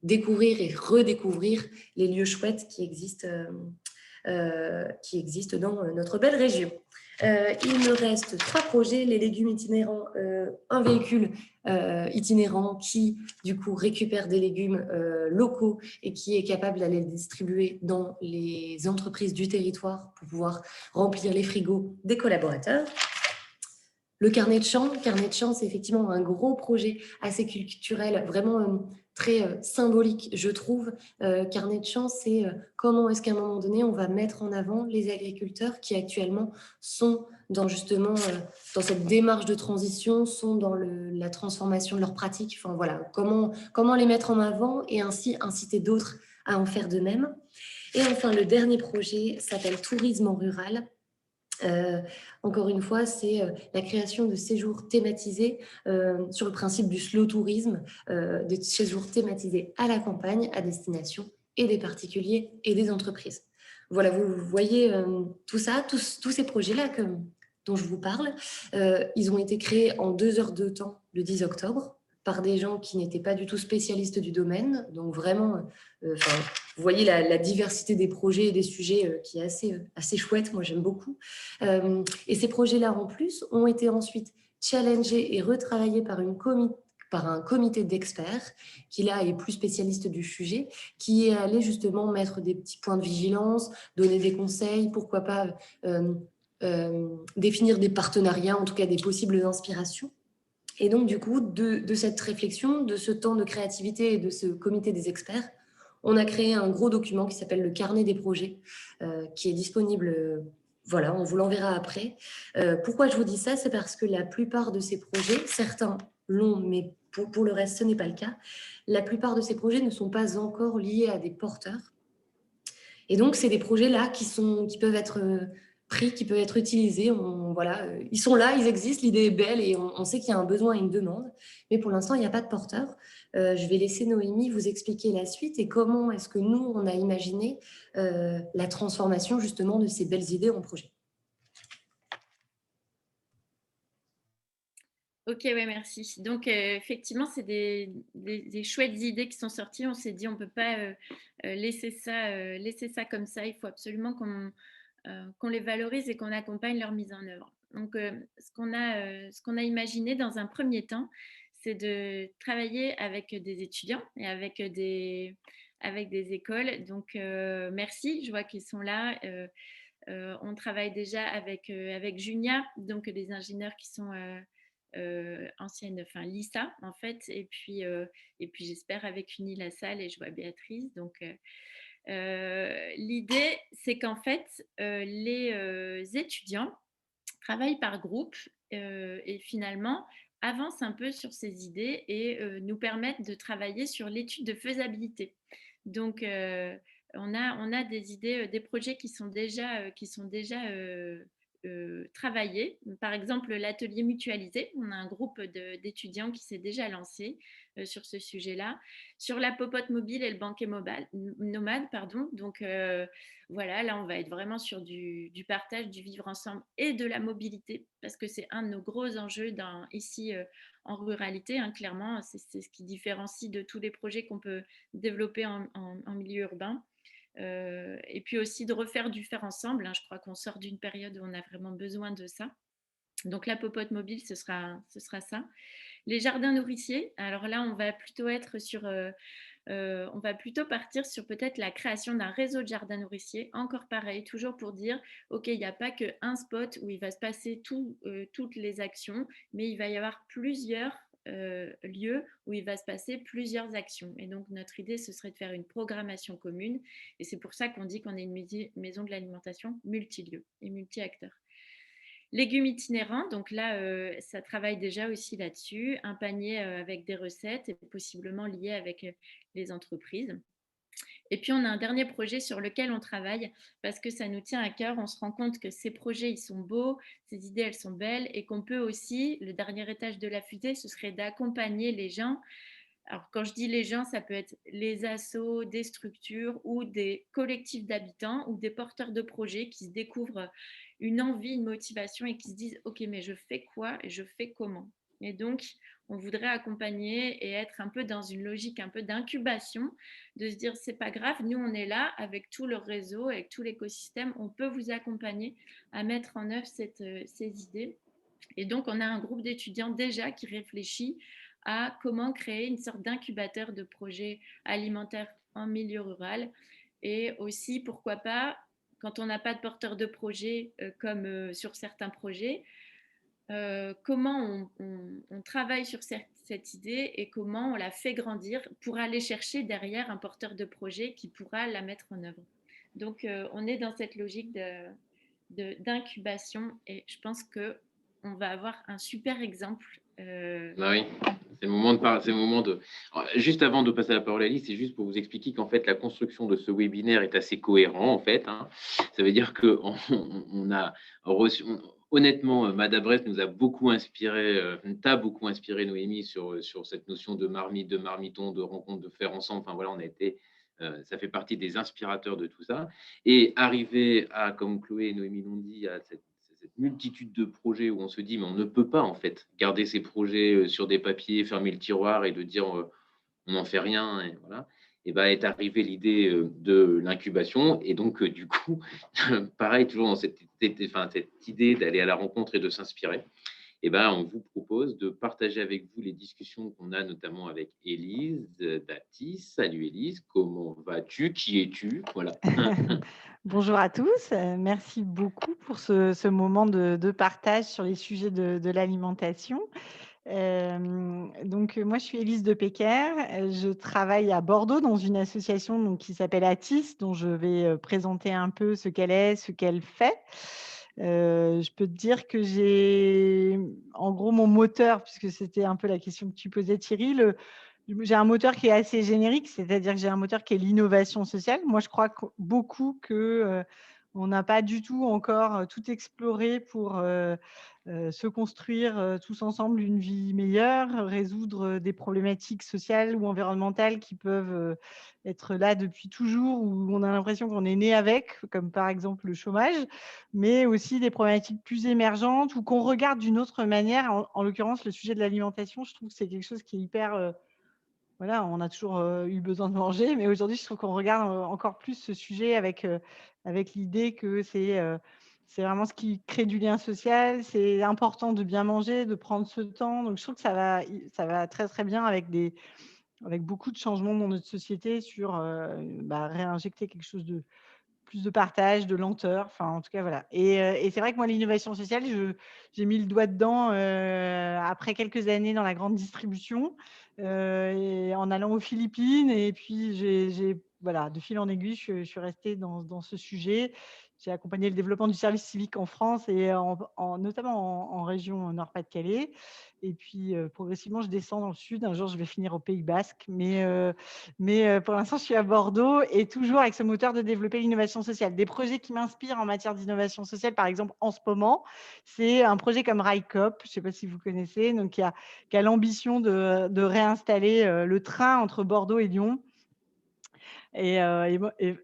découvrir et redécouvrir les lieux chouettes qui existent dans notre belle région. Il me reste 3 projets, les légumes itinérants, un véhicule itinérant qui du coup récupère des légumes locaux et qui est capable d'aller les distribuer dans les entreprises du territoire pour pouvoir remplir les frigos des collaborateurs. Le carnet de chant, c'est effectivement un gros projet assez culturel, vraiment très symbolique, je trouve. Carnet de chant, c'est comment est-ce qu'à un moment donné, on va mettre en avant les agriculteurs qui actuellement sont dans justement dans cette démarche de transition, sont dans la transformation de leurs pratiques. Enfin voilà, comment les mettre en avant et ainsi inciter d'autres à en faire de même. Et enfin, le dernier projet s'appelle Tourisme en rural. Encore une fois, c'est la création de séjours thématisés sur le principe du slow tourisme, des séjours thématisés à la campagne, à destination et des particuliers et des entreprises. Voilà, vous voyez tout ça, tous ces projets-là dont je vous parle, ils ont été créés en 2 heures de temps le 10 octobre par des gens qui n'étaient pas du tout spécialistes du domaine. Donc vraiment, vous voyez la diversité des projets et des sujets qui est assez chouette, moi j'aime beaucoup. Et ces projets-là en plus ont été ensuite challengés et retravaillés par un comité d'experts qui là est plus spécialiste du sujet, qui est allé justement mettre des petits points de vigilance, donner des conseils, pourquoi pas définir des partenariats, en tout cas des possibles inspirations. Et donc, du coup, de cette réflexion, de ce temps de créativité et de ce comité des experts, on a créé un gros document qui s'appelle le carnet des projets, qui est disponible, voilà, on vous l'enverra après. Pourquoi je vous dis ça? C'est parce que la plupart de ces projets, certains l'ont, mais pour le reste, ce n'est pas le cas. La plupart de ces projets ne sont pas encore liés à des porteurs. Et donc, c'est des projets-là qui peuvent être pris, qui peuvent être utilisés. Voilà, ils sont là, ils existent, l'idée est belle et on sait qu'il y a un besoin et une demande. Mais pour l'instant, il n'y a pas de porteur. Je vais laisser Noémie vous expliquer la suite et comment est-ce que nous, on a imaginé la transformation justement de ces belles idées en projet. Ok, ouais, merci. Donc, effectivement, c'est des chouettes idées qui sont sorties. On s'est dit, on ne peut pas laisser ça comme ça. Il faut absolument qu'on les valorise et qu'on accompagne leur mise en œuvre. Donc, ce qu'on a imaginé dans un premier temps, c'est de travailler avec des étudiants et avec des écoles. Donc, merci, je vois qu'ils sont là. On travaille déjà avec Junia, donc des ingénieurs qui sont anciennes, enfin l'ISA en fait, et puis j'espère avec Uni La Salle et je vois Béatrice. Donc, l'idée, c'est qu'en fait, les étudiants travaillent par groupe et finalement avancent un peu sur ces idées et nous permettent de travailler sur l'étude de faisabilité. Donc, on a des idées, des projets qui sont déjà travaillés. Par exemple, l'atelier mutualisé, on a un groupe d'étudiants qui s'est déjà lancé sur ce sujet-là. Sur la popote mobile et le banquet nomade, pardon. Donc, voilà, là, on va être vraiment sur du partage, du vivre ensemble et de la mobilité, parce que c'est un de nos gros enjeux ici en ruralité, hein, clairement. C'est ce qui différencie de tous les projets qu'on peut développer en milieu urbain. Et puis aussi de refaire du faire ensemble, hein. Je crois qu'on sort d'une période où on a vraiment besoin de ça. Donc la popote mobile, ce sera ça. Les jardins nourriciers, alors là, on va plutôt partir sur peut-être la création d'un réseau de jardins nourriciers. Encore pareil, toujours pour dire, OK, il n'y a pas qu'un spot où il va se passer toutes les actions, mais il va y avoir plusieurs lieux où il va se passer plusieurs actions. Et donc, notre idée, ce serait de faire une programmation commune. Et c'est pour ça qu'on dit qu'on est une maison de l'alimentation multilieu et multi-acteurs. Légumes itinérants, donc là, ça travaille déjà aussi là-dessus. Un panier avec des recettes et possiblement lié avec les entreprises. Et puis, on a un dernier projet sur lequel on travaille parce que ça nous tient à cœur. On se rend compte que ces projets, ils sont beaux, ces idées, elles sont belles et qu'on peut aussi, le dernier étage de la fusée, ce serait d'accompagner les gens. Alors, quand je dis les gens, ça peut être les assos, des structures ou des collectifs d'habitants ou des porteurs de projets qui se découvrent une envie, une motivation et qui se disent, OK, mais je fais quoi et je fais comment? Et donc, on voudrait accompagner et être un peu dans une logique un peu d'incubation, de se dire, c'est pas grave, nous, on est là avec tout le réseau, avec tout l'écosystème, on peut vous accompagner à mettre en œuvre ces idées. Et donc, on a un groupe d'étudiants déjà qui réfléchit à comment créer une sorte d'incubateur de projets alimentaires en milieu rural. Et aussi, pourquoi pas, quand on n'a pas de porteur de projet comme sur certains projets, comment on travaille sur cette idée et comment on la fait grandir pour aller chercher derrière un porteur de projet qui pourra la mettre en œuvre. Donc, on est dans cette logique d'incubation et je pense qu'on va avoir un super exemple. Bah oui, c'est le moment c'est le moment de. Alors, juste avant de passer la parole à Alice, c'est juste pour vous expliquer qu'en fait, la construction de ce webinaire est assez cohérent, en fait, hein. Ça veut dire qu'on on a reçu. Honnêtement, Madabrès nous a beaucoup inspiré, t'a beaucoup inspiré, Noémie, sur cette notion de marmite, de marmiton, de rencontre, de faire ensemble. Enfin voilà, on a été, ça fait partie des inspirateurs de tout ça. Et arriver à, comme Chloé et Noémie l'ont dit, à cette multitude de projets où on se dit, mais on ne peut pas en fait garder ces projets sur des papiers, fermer le tiroir et de dire on n'en fait rien. Et voilà. Et ben, est arrivée l'idée de l'incubation. Et donc, du coup, pareil, toujours dans cette idée d'aller à la rencontre et de s'inspirer. Et ben, on vous propose de partager avec vous les discussions qu'on a notamment avec Élise Baptiste. Salut Élise, comment vas-tu? Qui es-tu? Voilà. Bonjour à tous, merci beaucoup pour ce moment de partage sur les sujets de l'alimentation. Donc, moi, je suis Élise de Pecker. Je travaille à Bordeaux dans une association qui s'appelle ATIS, dont je vais présenter un peu ce qu'elle est, ce qu'elle fait. Je peux te dire que j'ai, en gros, mon moteur, puisque c'était un peu la question que tu posais, Thierry, j'ai un moteur qui est assez générique, c'est-à-dire que j'ai un moteur qui est l'innovation sociale. Moi, je crois beaucoup que on n'a pas du tout encore tout exploré pour se construire tous ensemble une vie meilleure, résoudre des problématiques sociales ou environnementales qui peuvent être là depuis toujours, où on a l'impression qu'on est né avec, comme par exemple le chômage, mais aussi des problématiques plus émergentes ou qu'on regarde d'une autre manière. En l'occurrence, le sujet de l'alimentation, je trouve que c'est quelque chose qui est hyper voilà, on a toujours eu besoin de manger, mais aujourd'hui, je trouve qu'on regarde encore plus ce sujet avec l'idée que c'est vraiment ce qui crée du lien social. C'est important de bien manger, de prendre ce temps. Donc, je trouve que ça va très, très bien avec beaucoup de changements dans notre société sur réinjecter quelque chose de plus de partage, de lenteur, enfin en tout cas voilà. Et c'est vrai que moi l'innovation sociale, j'ai mis le doigt dedans après quelques années dans la grande distribution et en allant aux Philippines et puis voilà, de fil en aiguille, je suis restée dans ce sujet. J'ai accompagné le développement du service civique en France et notamment en région Nord-Pas-de-Calais. Et puis progressivement, je descends dans le sud. Un jour, je vais finir au Pays Basque, mais pour l'instant, je suis à Bordeaux et toujours avec ce moteur de développer l'innovation sociale. Des projets qui m'inspirent en matière d'innovation sociale, par exemple, en ce moment, c'est un projet comme RICOP, je ne sais pas si vous connaissez, donc qui a l'ambition de réinstaller le train entre Bordeaux et Lyon. Et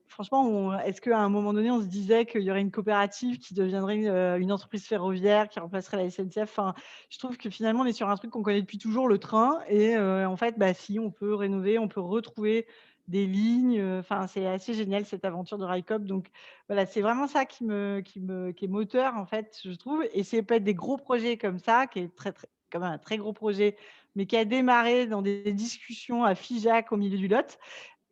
franchement, est-ce qu'à un moment donné, on se disait qu'il y aurait une coopérative qui deviendrait une entreprise ferroviaire qui remplacerait la SNCF? Enfin, je trouve que finalement, on est sur un truc qu'on connaît depuis toujours, le train. Et en fait, si, on peut rénover, on peut retrouver des lignes. Enfin, c'est assez génial cette aventure de RICOP. Donc voilà, c'est vraiment ça qui est moteur, en fait, je trouve. Et c'est peut-être des gros projets comme ça, qui est comme un très gros projet mais qui a démarré dans des discussions à Figeac au milieu du Lot.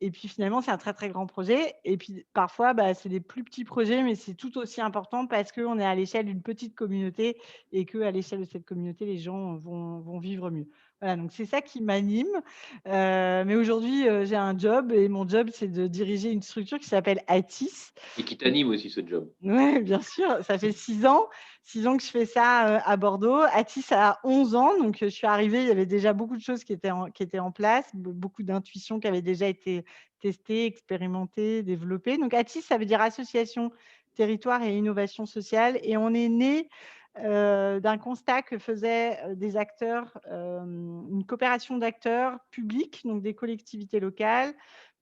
Et puis finalement, c'est un très, très grand projet. Et puis parfois, c'est des plus petits projets, mais c'est tout aussi important parce qu'on est à l'échelle d'une petite communauté et qu'à l'échelle de cette communauté, les gens vont vivre mieux. Voilà, donc c'est ça qui m'anime. Mais aujourd'hui, j'ai un job et mon job, c'est de diriger une structure qui s'appelle Atis. Et qui t'anime aussi ce job. Oui, bien sûr, ça fait 6 ans que je fais ça à Bordeaux. Atis a 11 ans, donc je suis arrivée, il y avait déjà beaucoup de choses qui étaient en place, beaucoup d'intuitions qui avaient déjà été testées, expérimentées, développées. Donc Atis, ça veut dire Association Territoire et Innovation Sociale, et on est né d'un constat que faisaient des acteurs, une coopération d'acteurs publics, donc des collectivités locales,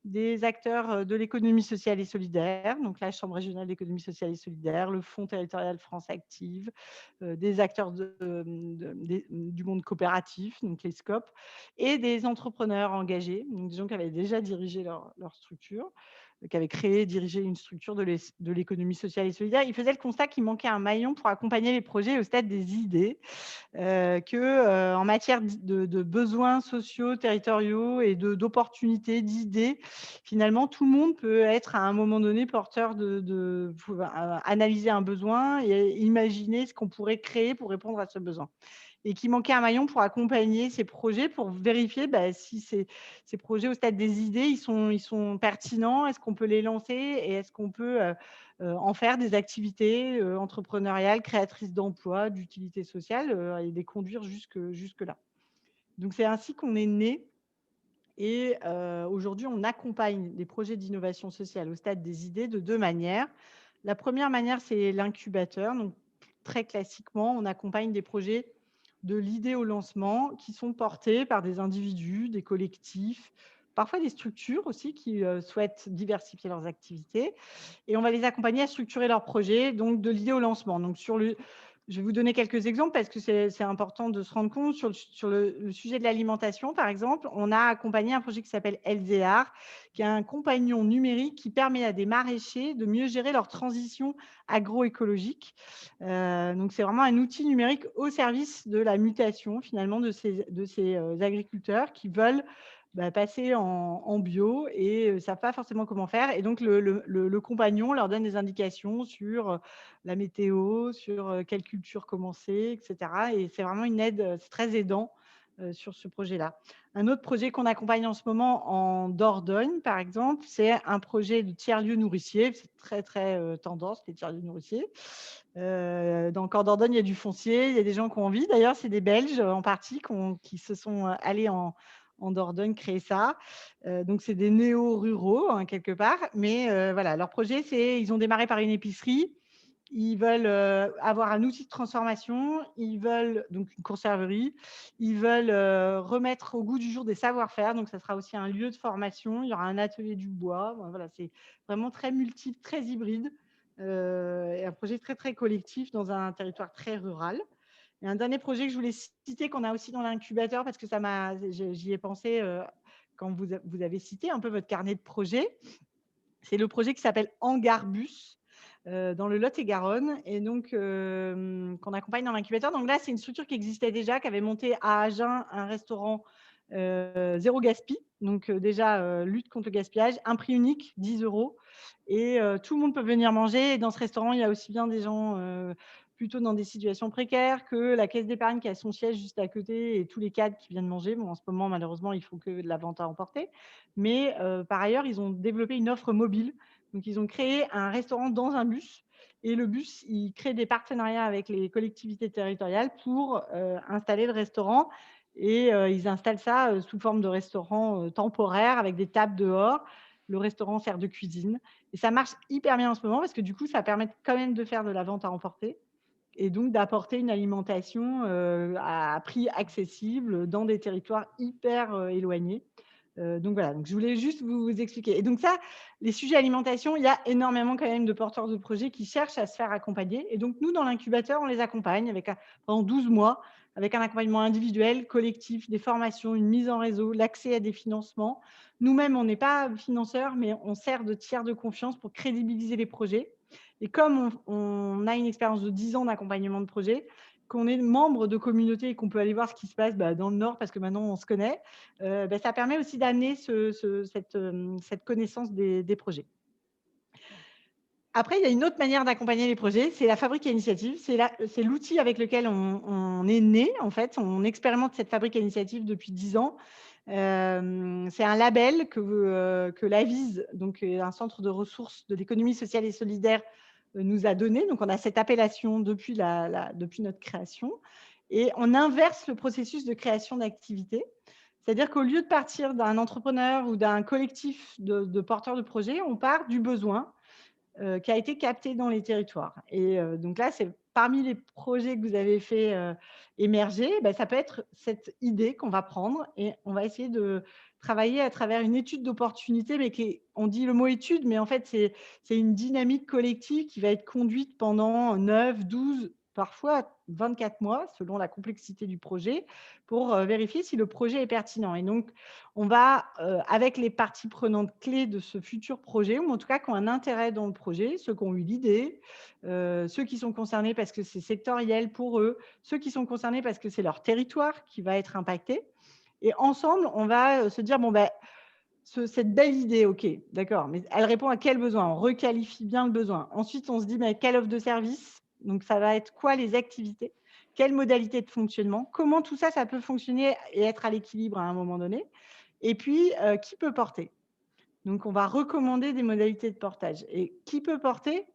des acteurs de l'économie sociale et solidaire, donc la Chambre régionale d'économie sociale et solidaire, le Fonds territorial France Active, des acteurs du monde coopératif, donc les SCOP, et des entrepreneurs engagés, donc des gens qui avaient déjà dirigé leur structure, qui avaient créé et dirigé une structure de l'économie sociale et solidaire. Ils faisaient le constat qu'il manquait un maillon pour accompagner les projets au stade des idées, en matière de besoins sociaux, territoriaux et d'opportunités, d'idées, finalement, tout le monde peut être à un moment donné porteur analyser un besoin et imaginer ce qu'on pourrait créer pour répondre à ce besoin. Et qui manquait un maillon pour accompagner ces projets, pour vérifier si ces projets au stade des idées, ils sont pertinents, est-ce qu'on peut les lancer et est-ce qu'on peut en faire des activités entrepreneuriales, créatrices d'emplois, d'utilité sociale et les conduire jusque-là. Donc, c'est ainsi qu'on est né. Et aujourd'hui, on accompagne les projets d'innovation sociale au stade des idées de 2 manières. La première manière, c'est l'incubateur. Donc, très classiquement, on accompagne des projets de l'idée au lancement qui sont portés par des individus, des collectifs, parfois des structures aussi qui souhaitent diversifier leurs activités. Et on va les accompagner à structurer leurs projets, donc de l'idée au lancement. Donc, je vais vous donner quelques exemples parce que c'est important de se rendre compte. Sur le sujet de l'alimentation, par exemple, on a accompagné un projet qui s'appelle Elzéar, qui est un compagnon numérique qui permet à des maraîchers de mieux gérer leur transition agroécologique. Donc, c'est vraiment un outil numérique au service de la mutation, finalement, de ces agriculteurs qui veulent passer en bio et ne savent pas forcément comment faire. Et donc, le compagnon leur donne des indications sur la météo, sur quelle culture commencer, etc. Et c'est vraiment une aide, c'est très aidant sur ce projet-là. Un autre projet qu'on accompagne en ce moment en Dordogne, par exemple, c'est un projet de tiers-lieu nourricier. C'est très, très tendance, les tiers-lieux nourriciers. Donc, en Dordogne, il y a du foncier, il y a des gens qui ont envie. D'ailleurs, c'est des Belges en partie qui se sont allés en Dordogne créer ça. Donc, c'est des néo-ruraux, quelque part. Mais voilà, leur projet, ils ont démarré par une épicerie. Ils veulent avoir un outil de transformation. Ils veulent donc une conserverie. Ils veulent remettre au goût du jour des savoir-faire. Donc, ça sera aussi un lieu de formation. Il y aura un atelier du bois. Voilà, c'est vraiment très multiple, très hybride. Et un projet très, très collectif dans un territoire très rural. Et un dernier projet que je voulais citer, qu'on a aussi dans l'incubateur, parce que j'y ai pensé quand vous avez cité un peu votre carnet de projets, c'est le projet qui s'appelle Hangarbus dans le Lot-et-Garonne, et donc qu'on accompagne dans l'incubateur. Donc là, c'est une structure qui existait déjà, qui avait monté à Agen un restaurant zéro gaspi. Donc déjà, lutte contre le gaspillage, un prix unique, 10 €. Et tout le monde peut venir manger. Et dans ce restaurant, il y a aussi bien des gens plutôt dans des situations précaires que la caisse d'épargne qui a son siège juste à côté et tous les cadres qui viennent manger. Bon, en ce moment, malheureusement, il faut que de la vente à emporter. Mais par ailleurs, ils ont développé une offre mobile. Donc, ils ont créé un restaurant dans un bus. Et le bus, il crée des partenariats avec les collectivités territoriales pour installer le restaurant. Et ils installent ça sous forme de restaurant temporaire avec des tables dehors. Le restaurant sert de cuisine. Et ça marche hyper bien en ce moment parce que du coup, ça permet quand même de faire de la vente à emporter et donc d'apporter une alimentation à prix accessible dans des territoires hyper éloignés. Donc voilà, donc je voulais juste vous expliquer. Et donc ça, les sujets alimentation, il y a énormément quand même de porteurs de projets qui cherchent à se faire accompagner. Et donc nous, dans l'incubateur, on les accompagne pendant 12 mois avec un accompagnement individuel, collectif, des formations, une mise en réseau, l'accès à des financements. Nous-mêmes, on n'est pas financeurs, mais on sert de tiers de confiance pour crédibiliser les projets. Et comme on a une expérience de 10 ans d'accompagnement de projet, qu'on est membre de communauté et qu'on peut aller voir ce qui se passe dans le Nord, parce que maintenant on se connaît, ça permet aussi d'amener cette connaissance des projets. Après, il y a une autre manière d'accompagner les projets, c'est la fabrique à initiative. C'est l'outil avec lequel on est né, en fait. On expérimente cette fabrique à initiative depuis 10 ans. C'est un label que l'AVIS, donc un centre de ressources de l'économie sociale et solidaire, nous a donné. Donc, on a cette appellation depuis notre création. Et on inverse le processus de création d'activités. C'est-à-dire qu'au lieu de partir d'un entrepreneur ou d'un collectif de porteurs de projets, on part du besoin qui a été capté dans les territoires. Et donc là, c'est parmi les projets que vous avez fait émerger, ça peut être cette idée qu'on va prendre et on va essayer de travailler à travers une étude d'opportunité, mais on dit le mot étude, mais en fait, c'est une dynamique collective qui va être conduite pendant 9, 12, parfois 24 mois, selon la complexité du projet, pour vérifier si le projet est pertinent. Et donc, on va, avec les parties prenantes clés de ce futur projet, ou en tout cas qui ont un intérêt dans le projet, ceux qui ont eu l'idée, ceux qui sont concernés parce que c'est sectoriel pour eux, ceux qui sont concernés parce que c'est leur territoire qui va être impacté. Et ensemble, on va se dire, cette belle idée, ok, d'accord, mais elle répond à quel besoin? On requalifie bien le besoin. Ensuite, on se dit, quelle offre de service? Donc, ça va être quoi les activités? Quelle modalité de fonctionnement? Comment tout ça, ça peut fonctionner et être à l'équilibre à un moment donné? Et puis, qui peut porter? Donc, on va recommander des modalités de portage. Et qui peut porter?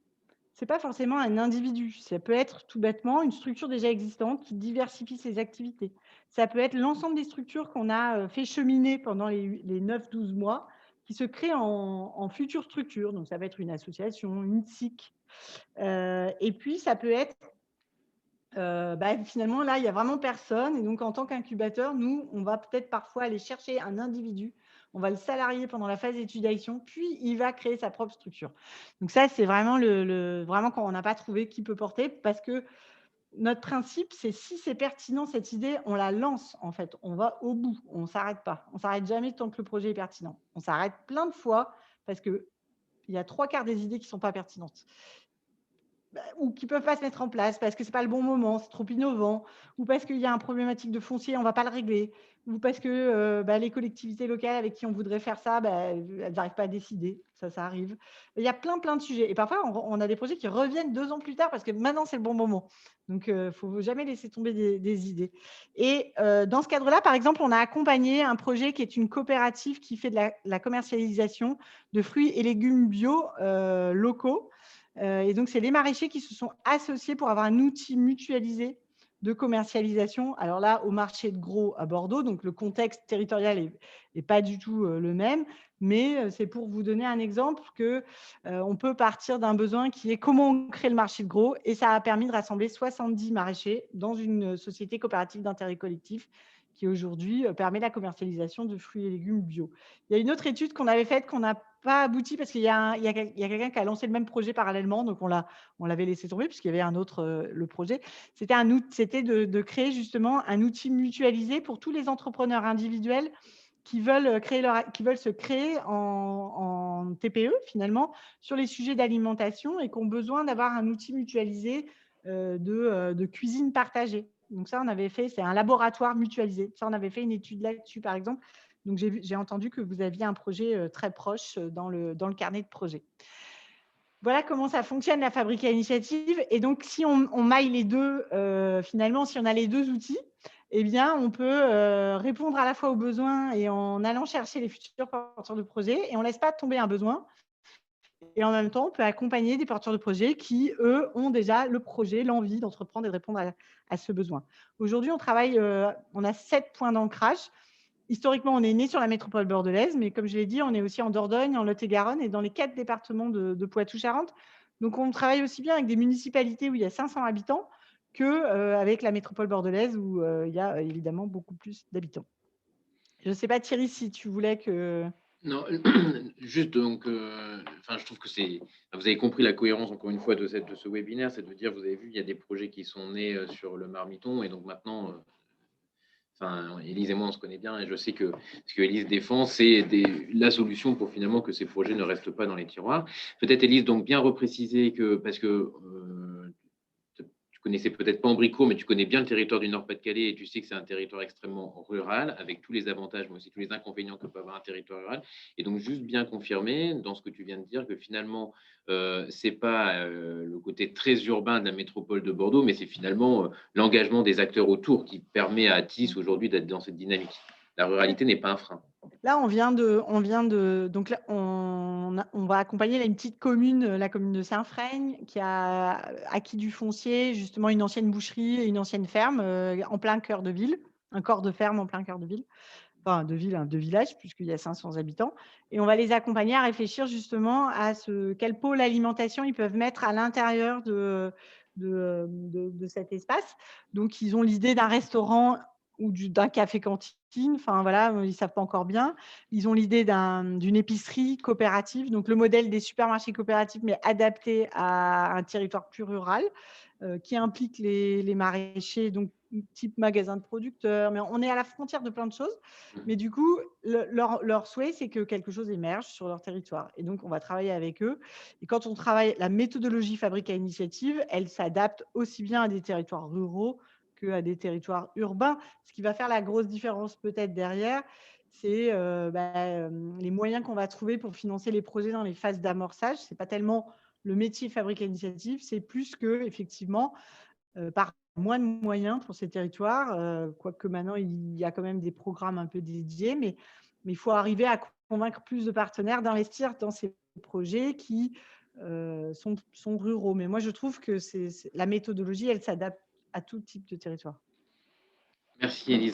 Ce n'est pas forcément un individu. Ça peut être tout bêtement une structure déjà existante qui diversifie ses activités. Ça peut être l'ensemble des structures qu'on a fait cheminer pendant les 9-12 mois qui se créent en future structure. Donc, ça va être une association, une SIC. Et puis, ça peut être finalement, là, il n'y a vraiment personne. Et donc, en tant qu'incubateur, nous, on va peut-être parfois aller chercher un individu. On va le salarier pendant la phase d'étudiation, puis il va créer sa propre structure. Donc ça, c'est vraiment, vraiment quand on n'a pas trouvé qui peut porter, parce que notre principe, c'est si c'est pertinent, cette idée, on la lance, en fait. On va au bout, on ne s'arrête pas. On ne s'arrête jamais tant que le projet est pertinent. On s'arrête plein de fois parce qu'il y a 3/4 des idées qui ne sont pas pertinentes. Ou qui ne peuvent pas se mettre en place parce que ce n'est pas le bon moment, c'est trop innovant, ou parce qu'il y a une problématique de foncier, on ne va pas le régler, ou parce que les collectivités locales avec qui on voudrait faire ça, elles n'arrivent pas à décider, ça arrive. Il y a plein de sujets. Et parfois, on a des projets qui reviennent 2 ans plus tard parce que maintenant, c'est le bon moment. Donc, il ne faut jamais laisser tomber des idées. Et dans ce cadre-là, par exemple, on a accompagné un projet qui est une coopérative qui fait de la commercialisation de fruits et légumes bio locaux. Et donc, c'est les maraîchers qui se sont associés pour avoir un outil mutualisé de commercialisation. Alors là, au marché de gros à Bordeaux, donc le contexte territorial n'est pas du tout le même, mais c'est pour vous donner un exemple qu'on peut partir d'un besoin qui est comment on crée le marché de gros, et ça a permis de rassembler 70 maraîchers dans une société coopérative d'intérêt collectif qui aujourd'hui permet la commercialisation de fruits et légumes bio. Il y a une autre étude qu'on avait faite qu'on n'a pas abouti parce qu'il y a quelqu'un qui a lancé le même projet parallèlement, donc on l'avait laissé tomber puisqu'il y avait un autre, le projet. C'était de créer justement un outil mutualisé pour tous les entrepreneurs individuels qui veulent se créer en TPE finalement sur les sujets d'alimentation et qui ont besoin d'avoir un outil mutualisé de cuisine partagée. Donc ça, on avait fait, c'est un laboratoire mutualisé. Ça, on avait fait une étude là-dessus, par exemple. Donc, j'ai entendu que vous aviez un projet très proche dans le carnet de projet. Voilà comment ça fonctionne, la fabrique à initiative. Et donc, si on maille les deux, finalement, si on a les deux outils, eh bien, on peut répondre à la fois aux besoins et en allant chercher les futurs porteurs de projet. Et on ne laisse pas tomber un besoin. Et en même temps, on peut accompagner des porteurs de projets qui, eux, ont déjà le projet, l'envie d'entreprendre et de répondre à ce besoin. Aujourd'hui, on a 7 points d'ancrage. Historiquement, on est né sur la métropole bordelaise, mais comme je l'ai dit, on est aussi en Dordogne, en Lot-et-Garonne et dans les 4 départements de Poitou-Charentes. Donc, on travaille aussi bien avec des municipalités où il y a 500 habitants qu'avec la métropole bordelaise où il y a évidemment beaucoup plus d'habitants. Je ne sais pas, Thierry, si tu voulais que… Non, juste donc, je trouve que vous avez compris la cohérence encore une fois de ce webinaire, c'est de dire, vous avez vu, il y a des projets qui sont nés sur le Marmiton, et donc maintenant, Élise et moi, on se connaît bien, et je sais que ce que Élise défend, c'est la solution pour finalement que ces projets ne restent pas dans les tiroirs. Peut-être, Élise, donc bien repréciser que, parce que tu connaissais peut-être pas Ambricourt, mais tu connais bien le territoire du Nord-Pas-de-Calais et tu sais que c'est un territoire extrêmement rural, avec tous les avantages, mais aussi tous les inconvénients que peut avoir un territoire rural. Et donc, juste bien confirmer dans ce que tu viens de dire que finalement, c'est pas le côté très urbain de la métropole de Bordeaux, mais c'est finalement l'engagement des acteurs autour qui permet à Atis aujourd'hui d'être dans cette dynamique. La ruralité n'est pas un frein. Là, donc là, on va accompagner là, une petite commune, la commune de Saint-Freigne, qui a acquis du foncier, justement une ancienne boucherie et une ancienne ferme en plein cœur de ville, un corps de ferme en plein cœur de ville, enfin de ville, hein, de village, puisqu'il y a 500 habitants. Et on va les accompagner à réfléchir justement à quel pôle alimentation ils peuvent mettre à l'intérieur de cet espace. Donc, ils ont l'idée d'un restaurant ou d'un café-cantine, enfin voilà, ils ne savent pas encore bien. Ils ont l'idée d'une épicerie coopérative, donc le modèle des supermarchés coopératifs, mais adapté à un territoire plus rural, qui implique les maraîchers, donc type magasin de producteurs, mais on est à la frontière de plein de choses. Mais du coup, leur souhait, c'est que quelque chose émerge sur leur territoire. Et donc, on va travailler avec eux. Et quand on travaille, la méthodologie Fabrique à Initiative, elle s'adapte aussi bien à des territoires ruraux qu'à des territoires urbains. Ce qui va faire la grosse différence peut-être derrière, c'est les moyens qu'on va trouver pour financer les projets dans les phases d'amorçage. Ce n'est pas tellement le métier Fabrique à Initiative, c'est plus que, effectivement, par moins de moyens pour ces territoires, quoique maintenant, il y a quand même des programmes un peu dédiés, mais il faut arriver à convaincre plus de partenaires d'investir dans ces projets qui sont ruraux. Mais moi, je trouve que la méthodologie, elle s'adapte à tout type de territoire. Merci, Élise.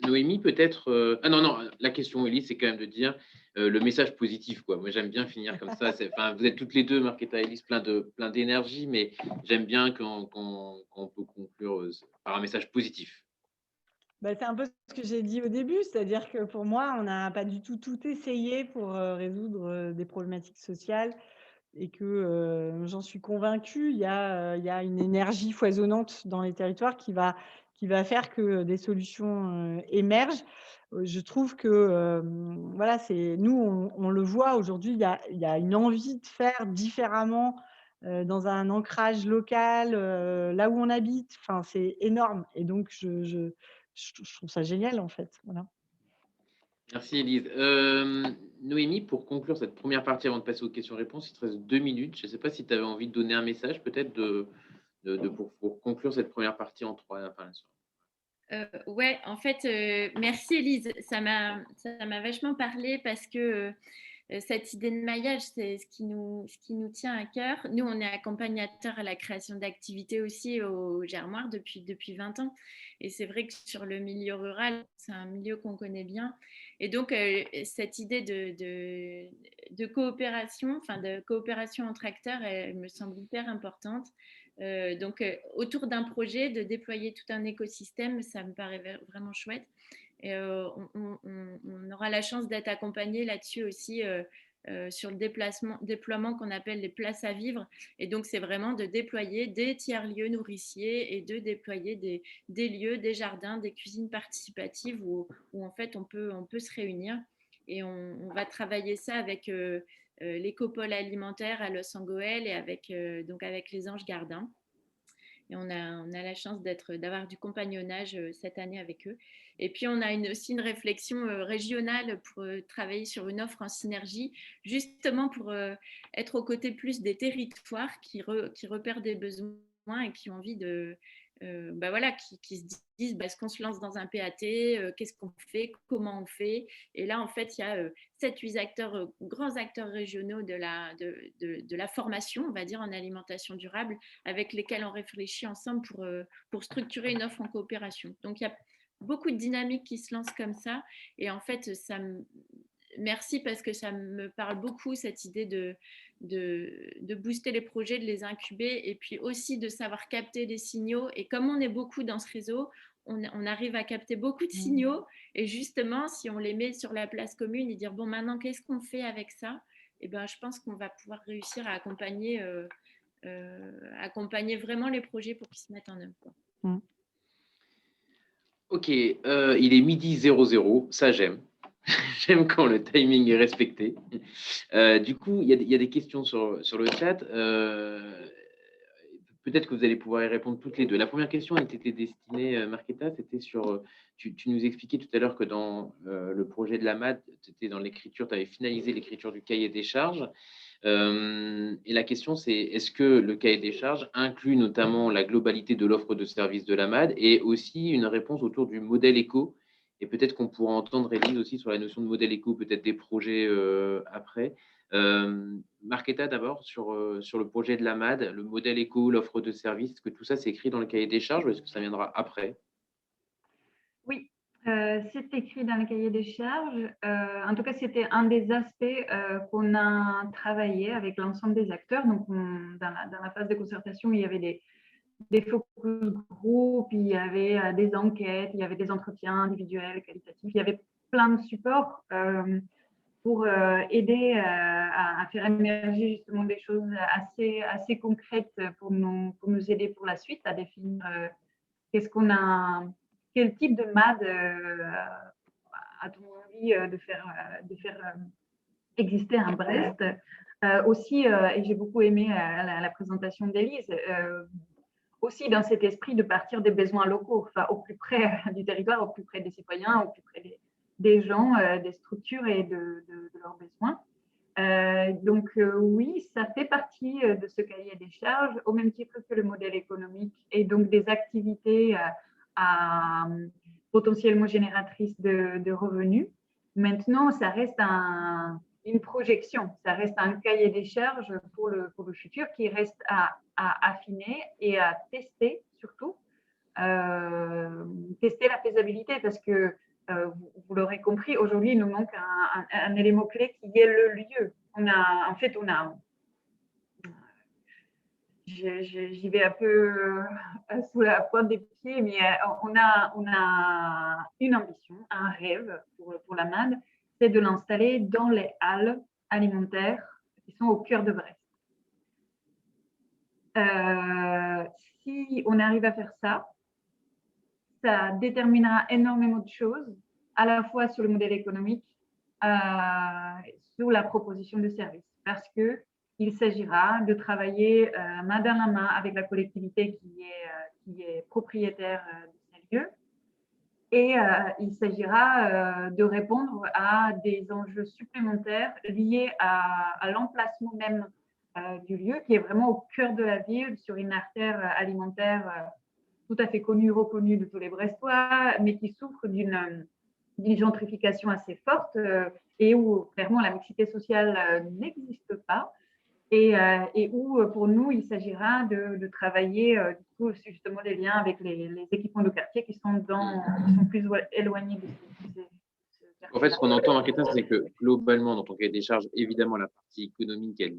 Noémie, peut-être. Ah non, non, la question, Élise, c'est quand même de dire le message positif, quoi. Moi, j'aime bien finir comme ça. Enfin, vous êtes toutes les deux, Markéta et Élise, plein d'énergie, mais j'aime bien quand on peut conclure par un message positif. C'est un peu ce que j'ai dit au début, c'est-à-dire que pour moi, on n'a pas du tout essayé pour résoudre des problématiques sociales et que j'en suis convaincue, il y a une énergie foisonnante dans les territoires qui va faire que des solutions émergent. Je trouve que voilà, nous, on le voit aujourd'hui, il y a une envie de faire différemment dans un ancrage local, là où on habite. Enfin, c'est énorme. Et donc, je trouve ça génial, en fait. Voilà. Merci, Élise. Noémie, pour conclure cette première partie, avant de passer aux questions-réponses, il te reste 2 minutes. Je ne sais pas si tu avais envie de donner un message, peut-être, pour conclure cette première partie en 3. Enfin, Ouais, en fait, merci Élise. Ça m'a vachement parlé parce que cette idée de maillage, c'est ce qui nous tient à cœur. Nous, on est accompagnateurs à la création d'activités aussi au Germoire depuis 20 ans. Et c'est vrai que sur le milieu rural, c'est un milieu qu'on connaît bien. Et donc, cette idée de coopération, enfin de coopération entre acteurs, elle me semble hyper importante. Donc, autour d'un projet, de déployer tout un écosystème, ça me paraît vraiment chouette. Et on aura la chance d'être accompagné là-dessus aussi sur le déploiement qu'on appelle les places à vivre. Et donc, c'est vraiment de déployer des tiers-lieux nourriciers et de déployer des lieux, des jardins, des cuisines participatives où en fait, on peut se réunir. Et on va travailler ça avec l'écopole alimentaire à Los Angeles et avec les Anges Gardins. Et on a la chance d'avoir du compagnonnage cette année avec eux. Et puis, on a aussi une réflexion régionale pour travailler sur une offre en synergie, justement pour être aux côtés plus des territoires qui repèrent des besoins et qui ont envie de, voilà, qui se disent, est-ce qu'on se lance dans un PAT, qu'est-ce qu'on fait, comment on fait. Et là, en fait, il y a 7-8 acteurs, grands acteurs régionaux de la formation, on va dire, en alimentation durable, avec lesquels on réfléchit ensemble pour structurer une offre en coopération. Donc, il y a beaucoup de dynamiques qui se lancent comme ça. Et en fait, merci parce que ça me parle beaucoup, cette idée de booster les projets, de les incuber et puis aussi de savoir capter les signaux. Et comme on est beaucoup dans ce réseau, on arrive à capter beaucoup de signaux. Et justement, si on les met sur la place commune et dire, bon, maintenant, qu'est-ce qu'on fait avec ça? Eh ben, je pense qu'on va pouvoir réussir à accompagner vraiment les projets pour qu'ils se mettent en œuvre, quoi. Ok, il est 12:00, ça j'aime. J'aime quand le timing est respecté. Du coup, il y a des questions sur le chat. peut-être que vous allez pouvoir y répondre toutes les deux. La première question, elle t'était destinée, Markéta, c'était sur… tu nous expliquais tout à l'heure que dans le projet de la MAD, tu étais dans l'écriture, tu avais finalisé l'écriture du cahier des charges. Et la question, c'est est-ce que le cahier des charges inclut notamment la globalité de l'offre de services de la MAD et aussi une réponse autour du modèle éco? Et peut-être qu'on pourra entendre Élise aussi sur la notion de modèle éco, peut-être des projets après. Markéta, d'abord, sur le projet de la MAD, le modèle éco, l'offre de services, est-ce que tout ça, c'est écrit dans le cahier des charges ou est-ce que ça viendra après? Oui, c'est écrit dans le cahier des charges. En tout cas, c'était un des aspects qu'on a travaillé avec l'ensemble des acteurs. Donc, dans la phase de concertation, il y avait des focus group, il y avait des enquêtes, il y avait des entretiens individuels, qualitatifs, il y avait plein de supports pour aider à faire émerger justement des choses assez concrètes pour nous aider pour la suite à définir quel type de MAD a-t-on envie de faire exister à Brest. Aussi, et j'ai beaucoup aimé la présentation d'Élise, aussi dans cet esprit de partir des besoins locaux, enfin, au plus près du territoire, au plus près des citoyens, au plus près des gens, des structures et de leurs besoins. Donc oui, ça fait partie de ce cahier des charges, au même titre que le modèle économique et donc des activités potentiellement génératrices de revenus. Maintenant, ça reste une projection, ça reste un cahier des charges pour le futur qui reste à affiner et à tester surtout. Tester la faisabilité parce que vous l'aurez compris, aujourd'hui, il nous manque un élément clé qui est le lieu. J'y vais un peu sous la pointe des pieds, mais on a une ambition, un rêve pour la MAD, c'est de l'installer dans les halles alimentaires qui sont au cœur de Brest. Si on arrive à faire ça, ça déterminera énormément de choses, à la fois sur le modèle économique, sur la proposition de service, parce qu'il s'agira de travailler main dans la main avec la collectivité qui est propriétaire de ces lieux, et il s'agira de répondre à des enjeux supplémentaires liés à l'emplacement même du lieu, qui est vraiment au cœur de la ville, sur une artère alimentaire tout à fait connue, reconnue de tous les Brestois, mais qui souffre d'une gentrification assez forte et où clairement la mixité sociale n'existe pas et où pour nous il s'agira de travailler du coup, justement des liens avec les équipements de quartier qui sont plus éloignés de ces En fait, ce qu'on entend, Markéta, c'est que globalement, dans ton cahier des charges, évidemment, la partie économique, elle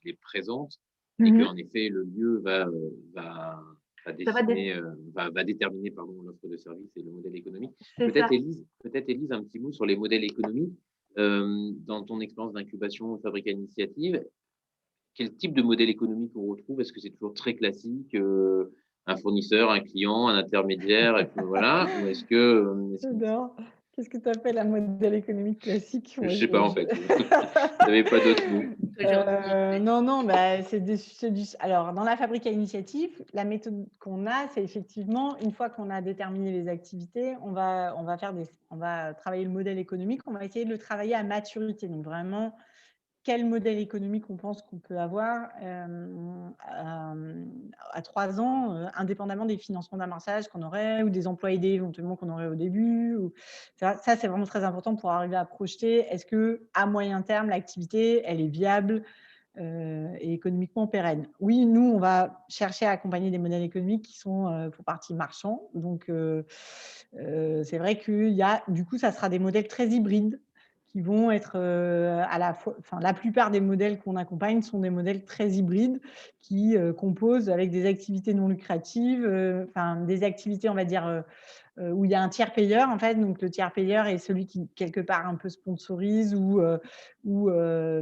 est présente et qu'en effet, le lieu va déterminer l'offre de service et le modèle économique. Peut-être, Élise, un petit mot sur les modèles économiques. Dans ton expérience d'incubation Fabrica Initiative, quel type de modèle économique on retrouve? Est-ce que c'est toujours très classique, un fournisseur, un client, un intermédiaire, et puis voilà, ou est-ce que… Qu'est-ce que tu appelles un modèle économique classique? Je ne sais pas, en fait. Vous n'avez pas d'autres mots? Non, alors, dans la Fabrica Initiative, la méthode qu'on a, c'est effectivement, une fois qu'on a déterminé les activités, on va travailler le modèle économique, on va essayer de le travailler à maturité. Donc, vraiment, quel modèle économique on pense qu'on peut avoir à 3 ans, indépendamment des financements d'amorçage qu'on aurait ou des emplois aidés éventuellement qu'on aurait au début. Ça, c'est vraiment très important pour arriver à projeter. Est-ce qu'à moyen terme, l'activité, elle est viable et économiquement pérenne? Oui, nous, on va chercher à accompagner des modèles économiques qui sont pour partie marchands. Donc, c'est vrai qu'il y a, du coup, ça sera des modèles très hybrides qui vont être à la fois, enfin, la plupart des modèles qu'on accompagne sont des modèles très hybrides qui composent avec des activités non lucratives, des activités, on va dire, où il y a un tiers payeur, en fait. Donc, le tiers payeur est celui qui, quelque part, un peu sponsorise ou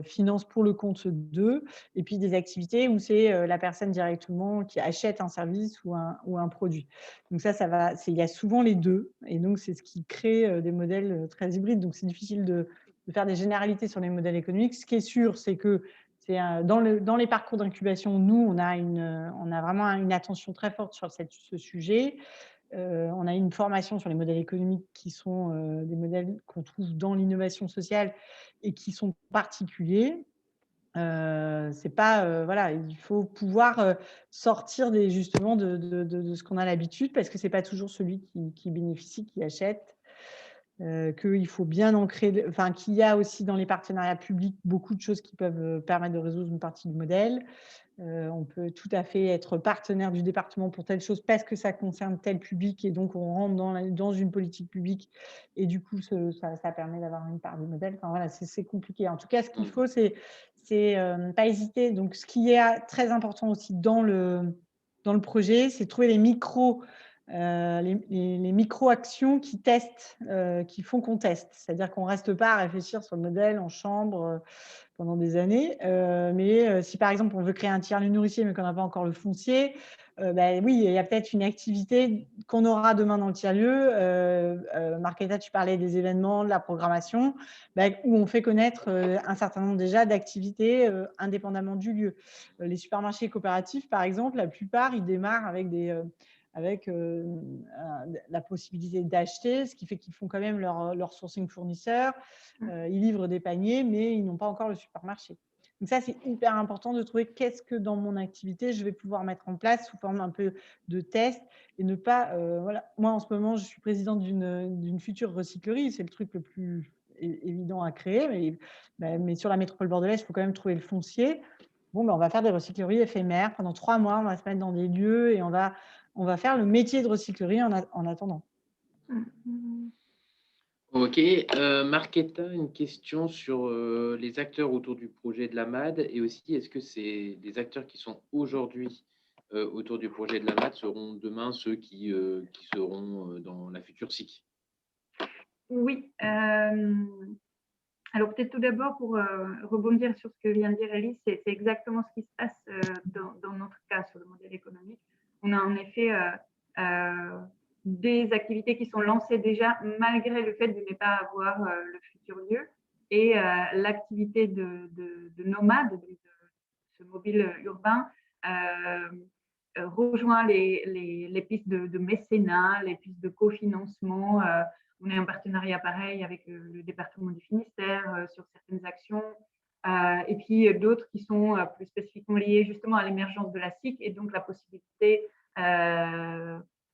finance pour le compte d'eux. Et puis, des activités où c'est la personne directement qui achète un service ou un produit. Donc, il y a souvent les deux. Et donc, c'est ce qui crée des modèles très hybrides. Donc, c'est difficile de faire des généralités sur les modèles économiques. Ce qui est sûr, c'est que dans les parcours d'incubation, nous, on a vraiment une attention très forte sur ce sujet. On a une formation sur les modèles économiques qui sont des modèles qu'on trouve dans l'innovation sociale et qui sont particuliers. C'est pas, voilà, il faut pouvoir sortir justement de ce qu'on a l'habitude, parce que c'est pas toujours celui qui bénéficie, qui achète. Qu'il faut bien ancrer, enfin, qu'il y a aussi dans les partenariats publics beaucoup de choses qui peuvent permettre de résoudre une partie du modèle. On peut tout à fait être partenaire du département pour telle chose parce que ça concerne tel public, et donc on rentre dans une politique publique, et du coup ça permet d'avoir une part du modèle. Enfin voilà, c'est compliqué. En tout cas, ce qu'il faut, c'est pas hésiter. Donc ce qui est très important aussi dans le projet, c'est trouver les micro-actions qui testent, qui font qu'on teste. C'est-à-dire qu'on ne reste pas à réfléchir sur le modèle en chambre pendant des années. Mais si par exemple on veut créer un tiers-lieu nourricier mais qu'on n'a pas encore le foncier, oui, il y a peut-être une activité qu'on aura demain dans le tiers-lieu. Markéta, tu parlais des événements, de la programmation, où on fait connaître un certain nombre déjà d'activités indépendamment du lieu. Les supermarchés coopératifs, par exemple, la plupart, ils démarrent avec la possibilité d'acheter, ce qui fait qu'ils font quand même leur sourcing fournisseur. Ils livrent des paniers, mais ils n'ont pas encore le supermarché. Donc ça, c'est hyper important de trouver qu'est-ce que dans mon activité, je vais pouvoir mettre en place sous forme un peu de test, et ne pas… voilà. Moi, en ce moment, je suis présidente d'une future recyclerie. C'est le truc le plus évident à créer. Mais sur la métropole bordelaise, il faut quand même trouver le foncier. Bon, on va faire des recycleries éphémères. Pendant 3 mois, on va se mettre dans des lieux et on va faire le métier de recyclerie en attendant. Ok, Markéta, une question sur les acteurs autour du projet de la MAD, et aussi est-ce que c'est des acteurs qui sont aujourd'hui autour du projet de la MAD seront demain ceux qui seront dans la future SIC? Oui. Alors peut-être tout d'abord, pour rebondir sur ce que vient de dire Elise, c'est exactement ce qui se passe dans notre cas sur le modèle économique. On a en effet des activités qui sont lancées déjà malgré le fait de ne pas avoir le futur lieu, et l'activité de nomade, de ce mobile urbain, rejoint les pistes de mécénat, les pistes de cofinancement. On est en partenariat pareil avec le département du Finistère sur certaines actions, et puis d'autres qui sont plus spécifiquement liées justement à l'émergence de la SIC, et donc la possibilité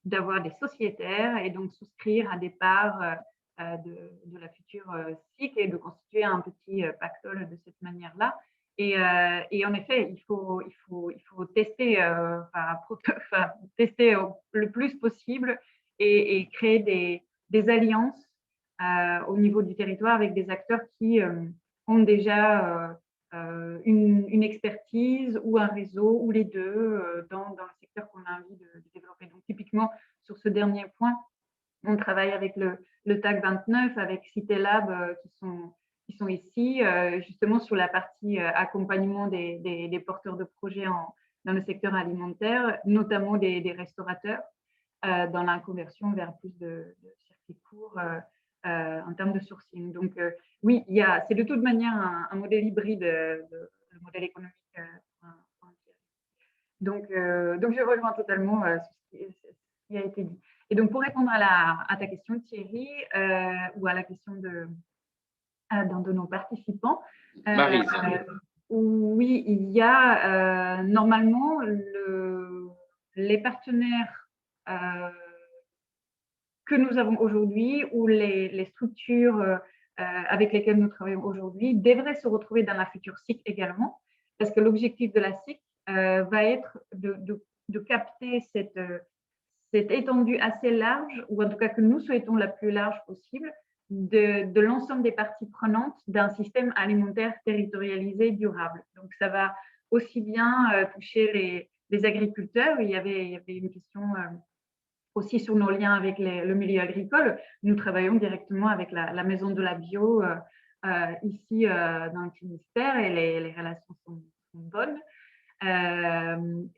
d'avoir des sociétaires et donc souscrire à des parts de la future SIC et de constituer un petit pactole de cette manière-là. Et en effet, il faut tester, tester le plus possible, et créer des alliances au niveau du territoire avec des acteurs qui ont déjà une expertise ou un réseau, ou les deux, dans le secteur qu'on a envie de développer. Donc, typiquement, sur ce dernier point, on travaille avec le TAC 29, avec Citélab, qui sont ici, justement sur la partie accompagnement des porteurs de projets dans le secteur alimentaire, notamment des restaurateurs, dans la conversion vers plus de circuits courts en termes de sourcing. Donc, oui, c'est de toute manière un modèle hybride, le modèle économique. Donc, je rejoins totalement ce qui a été dit. Et donc, pour répondre à ta question, Thierry, ou à la question d'un de nos participants, oui, il y a normalement les partenaires que nous avons aujourd'hui, ou les structures avec lesquelles nous travaillons aujourd'hui, devraient se retrouver dans la future SIC également, parce que l'objectif de la SIC va être de capter cette étendue assez large, ou en tout cas que nous souhaitons la plus large possible, de l'ensemble des parties prenantes d'un système alimentaire territorialisé durable. Donc, ça va aussi bien toucher les agriculteurs. Il y avait une question aussi sur nos liens avec le milieu agricole. Nous travaillons directement avec la Maison de la Bio ici dans le Finistère, et les relations sont bonnes.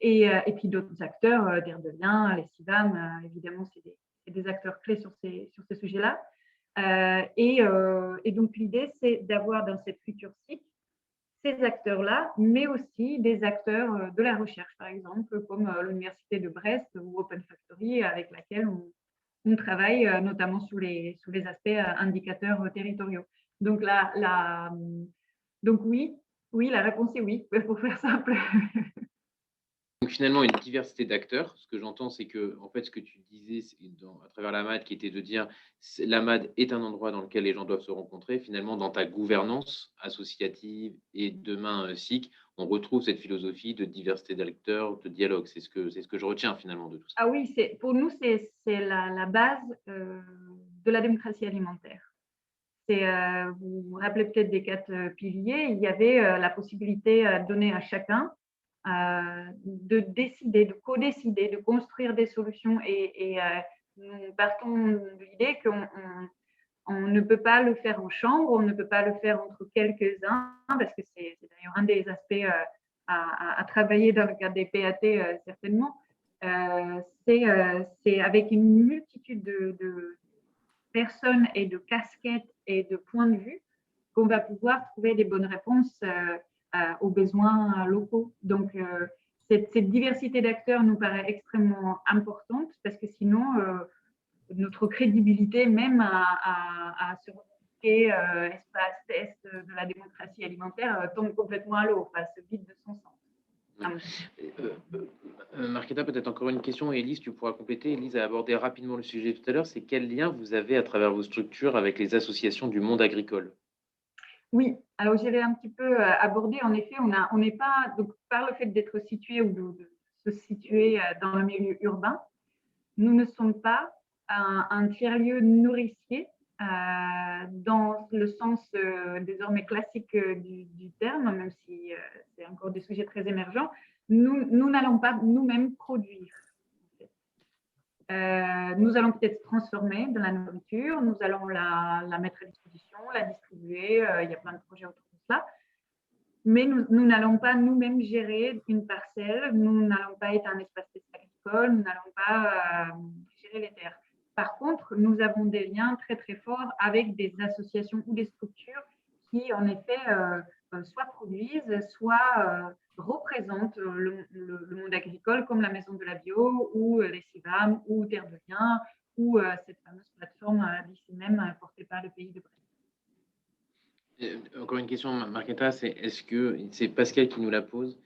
Et puis d'autres acteurs, Terre de Liens, les CIVAM, évidemment, c'est des acteurs clés sur ces sujets-là. Et donc, l'idée, c'est d'avoir dans cette future SIC ces acteurs-là, mais aussi des acteurs de la recherche, par exemple, comme l'Université de Brest ou Open Factory, avec laquelle on travaille notamment sous les aspects indicateurs territoriaux. Donc, donc oui, la réponse est oui, pour faire simple. Donc finalement, une diversité d'acteurs. Ce que j'entends, c'est que, en fait, ce que tu disais à travers la MAD, qui était de dire la MAD est un endroit dans lequel les gens doivent se rencontrer. Finalement, dans ta gouvernance associative et demain SIC, on retrouve cette philosophie de diversité d'acteurs, de dialogue. C'est ce que je retiens finalement de tout ça. Ah oui, pour nous, c'est la base de la démocratie alimentaire. Vous vous rappelez peut-être des 4 piliers, il y avait la possibilité donnée à chacun de décider, de co-décider, de construire des solutions. Et nous partons de l'idée qu'on ne peut pas le faire en chambre, on ne peut pas le faire entre quelques-uns, parce que c'est d'ailleurs un des aspects à travailler dans le cadre des PAT, certainement. C'est avec une multitude de personnes et de casquettes et de points de vue qu'on va pouvoir trouver des bonnes réponses aux besoins locaux. Donc, cette diversité d'acteurs nous paraît extrêmement importante parce que sinon, notre crédibilité même à se revendiquer espace test de la démocratie alimentaire tombe complètement à l'eau, se vide de son sens. Markéta, peut-être encore une question. Élise, tu pourras compléter. Élise a abordé rapidement le sujet tout à l'heure. C'est quel lien vous avez à travers vos structures avec les associations du monde agricole? Oui, alors je l'ai un petit peu abordé. En effet, on n'est pas, donc, par le fait d'être situé ou de se situer dans le milieu urbain, nous ne sommes pas un tiers-lieu nourricier dans le sens désormais classique du terme, même si c'est encore des sujets très émergents. Nous n'allons pas nous-mêmes produire. Nous allons peut-être transformer de la nourriture, nous allons la mettre à disposition, la distribuer, il y a plein de projets autour de cela. Mais nous n'allons pas nous-mêmes gérer une parcelle, nous n'allons pas être un espace agricole, nous n'allons pas gérer les terres. Par contre, nous avons des liens très très forts avec des associations ou des structures qui en effet soit produisent, soit représentent le monde agricole comme la Maison de la Bio ou les CIVAM ou Terre de Liens ou cette fameuse plateforme d'ici même portée par le pays de Brest. Encore une question, Markéta, est-ce que c'est Pascal qui nous la pose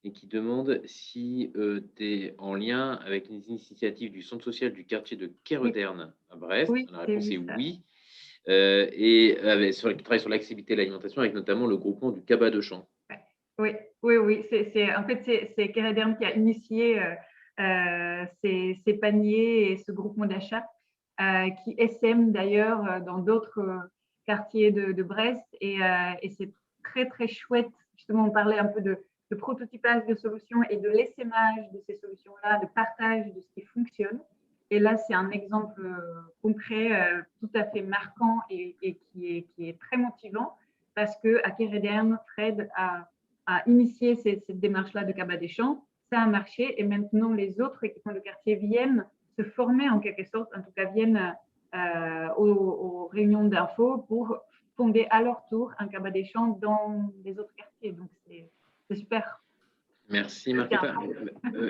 et qui demande si tu es en lien avec les initiatives du centre social du quartier de Kérederne à Brest? Oui, la réponse est ça. oui. Et qui travaille sur l'accessibilité à l'alimentation avec notamment le groupement du Cabas de Champs. Oui. En fait, c'est Kérederne qui a initié ces paniers et ce groupement d'achat qui essaiment d'ailleurs dans d'autres quartiers de Brest. Et c'est très, très chouette. Justement, on parlait un peu de prototypage de solutions et de l'essaimage de ces solutions-là, de partage de ce qui fonctionne. Et là, c'est un exemple concret tout à fait marquant et qui est très motivant parce qu'à Kérederne, Fred a initié cette démarche-là de Cabas des Champs. Ça a marché et maintenant les autres équipements de quartier viennent se former en quelque sorte, en tout cas viennent aux réunions d'infos pour fonder à leur tour un Cabas des Champs dans les autres quartiers. Donc c'est super. Merci Markéta.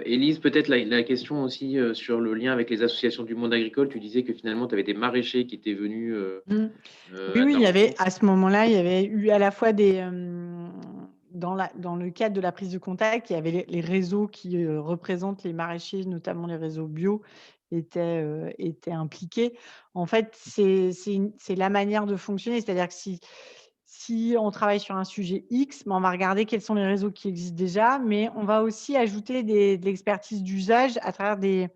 Élise, peut-être la question aussi sur le lien avec les associations du monde agricole. Tu disais que finalement, tu avais des maraîchers qui étaient venus. Oui, il y avait à ce moment-là, il y avait eu à la fois des dans le cadre de la prise de contact, il y avait les réseaux qui représentent les maraîchers, notamment les réseaux bio, étaient impliqués. En fait, c'est la manière de fonctionner, c'est-à-dire que si on travaille sur un sujet X, on va regarder quels sont les réseaux qui existent déjà, mais on va aussi ajouter de l'expertise d'usage à travers des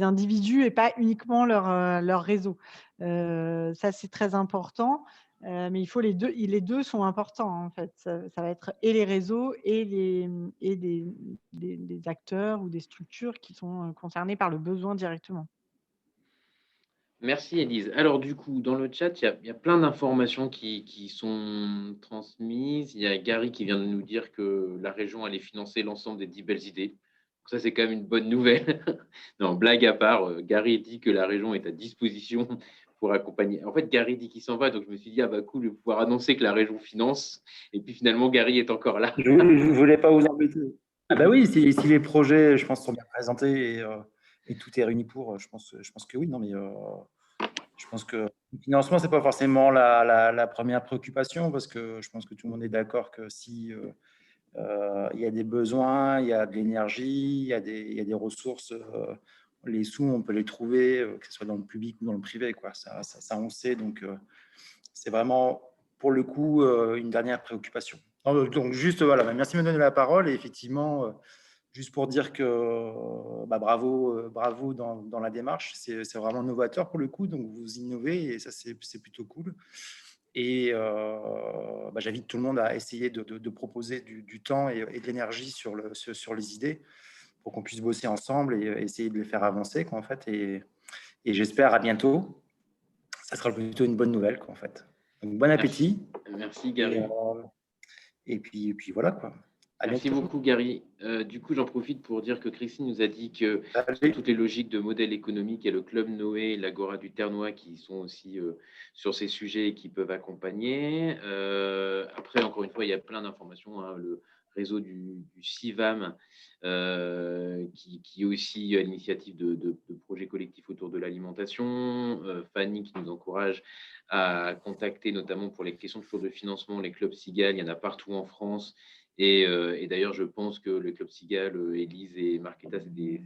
individus et pas uniquement leur réseau. Ça, c'est très important, mais il faut les deux sont importants en fait. Ça va être et les réseaux et des acteurs ou des structures qui sont concernés par le besoin directement. Merci Élise. Alors du coup, dans le chat, il y a plein d'informations qui sont transmises. Il y a Gary qui vient de nous dire que la région allait financer l'ensemble des 10 belles idées. Donc ça, c'est quand même une bonne nouvelle. Non, blague à part, Gary dit que la région est à disposition pour accompagner. En fait, Gary dit qu'il s'en va, donc je me suis dit, ah bah cool, je vais pouvoir annoncer que la région finance. Et puis finalement, Gary est encore là. Je ne voulais pas vous embêter. Ah bah oui, si les projets, je pense, sont bien présentés et tout est réuni pour, je pense que oui. Non, mais je pense que le financement, c'est pas forcément la première préoccupation, parce que je pense que tout le monde est d'accord que si il y a des besoins, il y a de l'énergie, il y a des ressources, les sous, on peut les trouver, que ce soit dans le public ou dans le privé, quoi. Ça on sait. Donc, c'est vraiment, pour le coup, une dernière préoccupation. Donc, juste, voilà, merci de me donner la parole. Et effectivement, juste pour dire que bravo dans la démarche. C'est vraiment novateur pour le coup. Donc, vous innovez et ça, c'est plutôt cool. Et j'invite tout le monde à essayer de proposer du temps et de l'énergie sur les idées pour qu'on puisse bosser ensemble et essayer de les faire avancer, quoi, en fait. Et j'espère à bientôt. Ça sera plutôt une bonne nouvelle, quoi, en fait. Donc, bon appétit. Merci Gary. Et puis voilà, quoi. Merci beaucoup Gary. Du coup, j'en profite pour dire que Christine nous a dit que toutes les logiques de modèle économique, et le Club Noé, l'Agora du Ternois qui sont aussi sur ces sujets et qui peuvent accompagner. Après, encore une fois, il y a plein d'informations. Hein, le réseau du CIVAM qui est aussi à l'initiative de projets collectifs autour de l'alimentation. Fanny qui nous encourage à contacter notamment pour les questions de financement les clubs Cigale. Il y en a partout en France. Et d'ailleurs, je pense que le Club Cigale, Élise et Marquetta, c'est des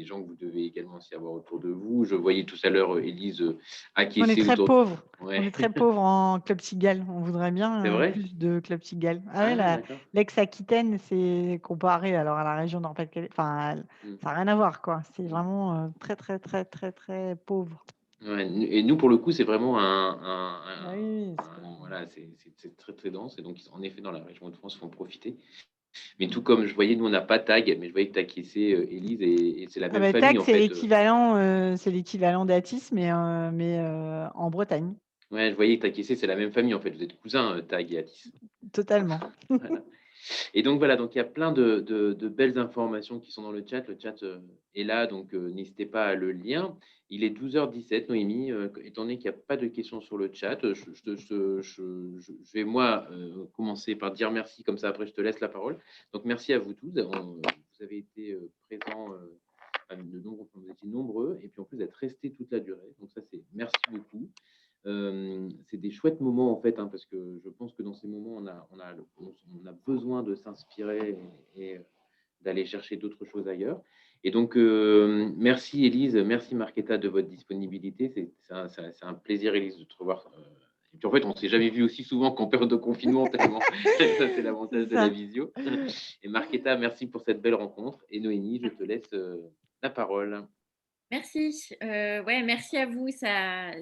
gens que vous devez également aussi avoir autour de vous. Je voyais tout à l'heure Élise acquiescer. On est très pauvres. Ouais. On est très pauvres en Club Cigale. On voudrait bien plus de Club Cigale. L'ex-Aquitaine, c'est comparé alors à la région Nord-Pas-de-Calais. Enfin, ça n'a rien à voir, quoi. C'est vraiment très, très, très, très, très pauvre. Ouais, et nous, pour le coup, c'est vraiment voilà, c'est très, très dense. Et donc, en effet, dans la région de France, il faut en profiter. Mais tout comme je voyais, nous, on n'a pas TAG, mais je voyais que tu acquiesçais, Élise, et c'est la même famille. TAG, c'est l'équivalent d'Atis, mais en Bretagne. Ouais, je voyais que tu acquiesçais, c'est la même famille, en fait. Vous êtes cousins, TAG et Atis. Totalement. Voilà. Et donc, voilà, donc il y a plein de belles informations qui sont dans le chat. Le chat est là, donc n'hésitez pas à le lire. Il est 12h17, Noémie. Étant donné qu'il n'y a pas de questions sur le chat, je vais, moi, commencer par dire merci. Comme ça, après, je te laisse la parole. Donc, merci à vous tous. Vous avez été présents, vous étiez nombreux. Et puis, en plus, d'être restés toute la durée. Donc, ça, c'est merci beaucoup. C'est des chouettes moments en fait, hein, parce que je pense que dans ces moments, on a besoin de s'inspirer et d'aller chercher d'autres choses ailleurs. Et donc, merci Élise, merci Marquetta de votre disponibilité. C'est un plaisir, Élise, de te revoir. Et puis en fait, on ne s'est jamais vu aussi souvent qu'en période de confinement, tellement. Ça, c'est l'avantage de la visio. Et Marquetta, merci pour cette belle rencontre. Et Noémie, je te laisse la parole. Merci. Merci à vous. Ça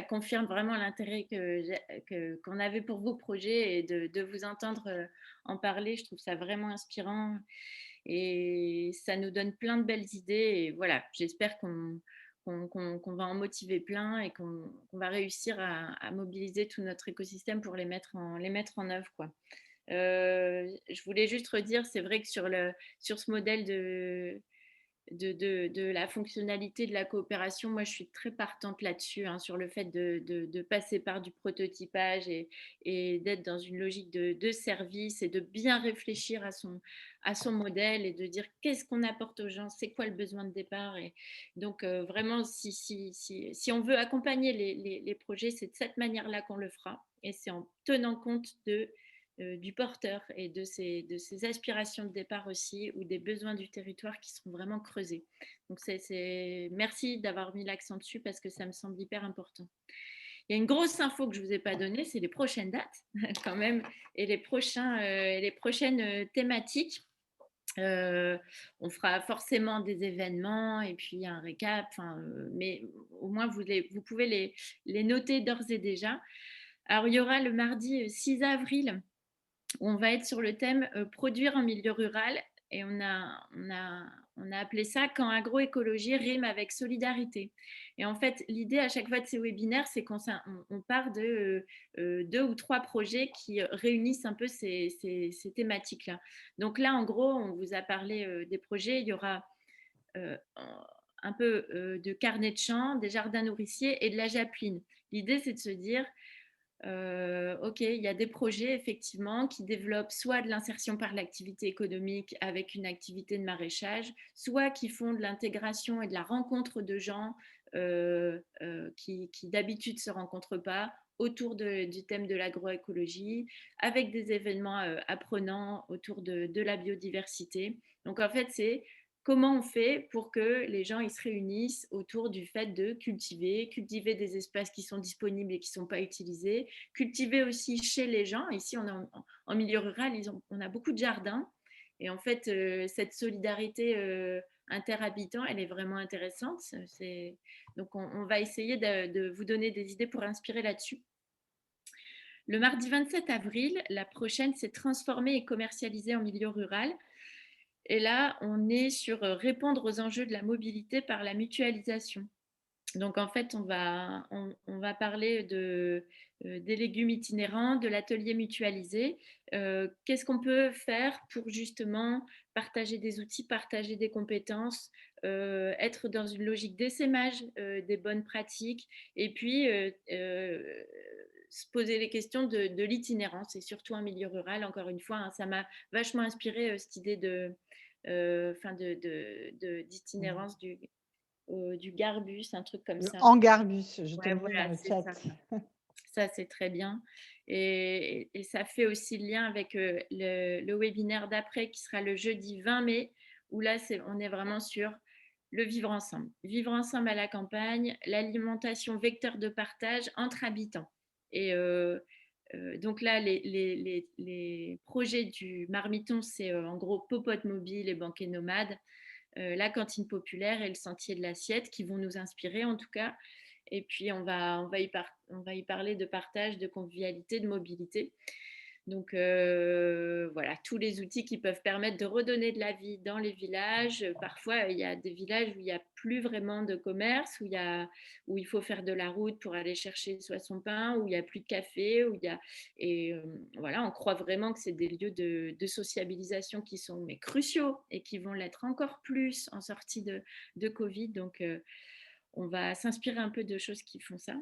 confirme vraiment l'intérêt qu'on avait pour vos projets et de vous entendre en parler. Je trouve ça vraiment inspirant et ça nous donne plein de belles idées. Et voilà, j'espère qu'on va en motiver plein et qu'on va réussir à mobiliser tout notre écosystème pour les mettre en œuvre, quoi. Je voulais juste redire, c'est vrai que sur ce modèle de la fonctionnalité de la coopération, moi je suis très partante là-dessus, hein, sur le fait de passer par du prototypage et d'être dans une logique de service et de bien réfléchir à son modèle et de dire qu'est-ce qu'on apporte aux gens, c'est quoi le besoin de départ. Et donc vraiment, si on veut accompagner les projets, c'est de cette manière-là qu'on le fera et c'est en tenant compte du porteur et de ses aspirations de départ aussi, ou des besoins du territoire qui seront vraiment creusés. Donc, merci d'avoir mis l'accent dessus parce que ça me semble hyper important. Il y a une grosse info que je ne vous ai pas donnée, c'est les prochaines dates quand même et les prochaines thématiques. On fera forcément des événements et puis un récap, mais au moins vous pouvez les noter d'ores et déjà. Alors, il y aura le mardi 6 avril, on va être sur le thème produire en milieu rural et on a appelé ça quand agroécologie rime avec solidarité. Et en fait, l'idée à chaque fois de ces webinaires, c'est qu'on part de 2 ou 3 projets qui réunissent un peu ces thématiques-là. Donc là, en gros, on vous a parlé des projets. Il y aura un peu de carnet de chant, des jardins nourriciers et de la japeline. L'idée, c'est de se dire, OK, il y a des projets effectivement qui développent soit de l'insertion par l'activité économique avec une activité de maraîchage, soit qui font de l'intégration et de la rencontre de gens qui d'habitude ne se rencontrent pas autour du thème de l'agroécologie, avec des événements apprenants autour de la biodiversité. Donc en fait, c'est comment on fait pour que les gens ils se réunissent autour du fait de cultiver des espaces qui sont disponibles et qui ne sont pas utilisés, cultiver aussi chez les gens. Ici, on est en milieu rural, on a beaucoup de jardins. Et en fait, cette solidarité interhabitants, elle est vraiment intéressante. Donc, on va essayer de vous donner des idées pour inspirer là-dessus. Le mardi 27 avril, la prochaine, c'est transformer et commercialiser en milieu rural. Et là, on est sur répondre aux enjeux de la mobilité par la mutualisation. Donc, en fait, on va parler des légumes itinérants, de l'atelier mutualisé. Qu'est-ce qu'on peut faire pour justement partager des outils, partager des compétences, être dans une logique d'essaimage des bonnes pratiques et puis se poser les questions de l'itinérance et surtout en milieu rural. Encore une fois, hein, ça m'a vachement inspiré cette idée d'itinérance du garbus, un truc comme ça. En garbus, je te Ouais, le mets voilà, dans le c'est chat. ça, c'est très bien. Et ça fait aussi le lien avec le webinaire d'après qui sera le jeudi 20 mai, où là, on est vraiment sur le vivre ensemble. Vivre ensemble à la campagne, l'alimentation vecteur de partage entre habitants. Et donc là, les projets du Marmiton, c'est en gros popote mobile et banquet nomade, la cantine populaire et le sentier de l'assiette qui vont nous inspirer en tout cas. Et puis, on va y parler de partage, de convivialité, de mobilité. Donc, voilà, tous les outils qui peuvent permettre de redonner de la vie dans les villages. Parfois, il y a des villages où il n'y a plus vraiment de commerce, où il faut faire de la route pour aller chercher soit son pain, où il n'y a plus de café, et voilà, on croit vraiment que c'est des lieux de sociabilisation qui sont cruciaux et qui vont l'être encore plus en sortie de Covid. Donc, on va s'inspirer un peu de choses qui font ça.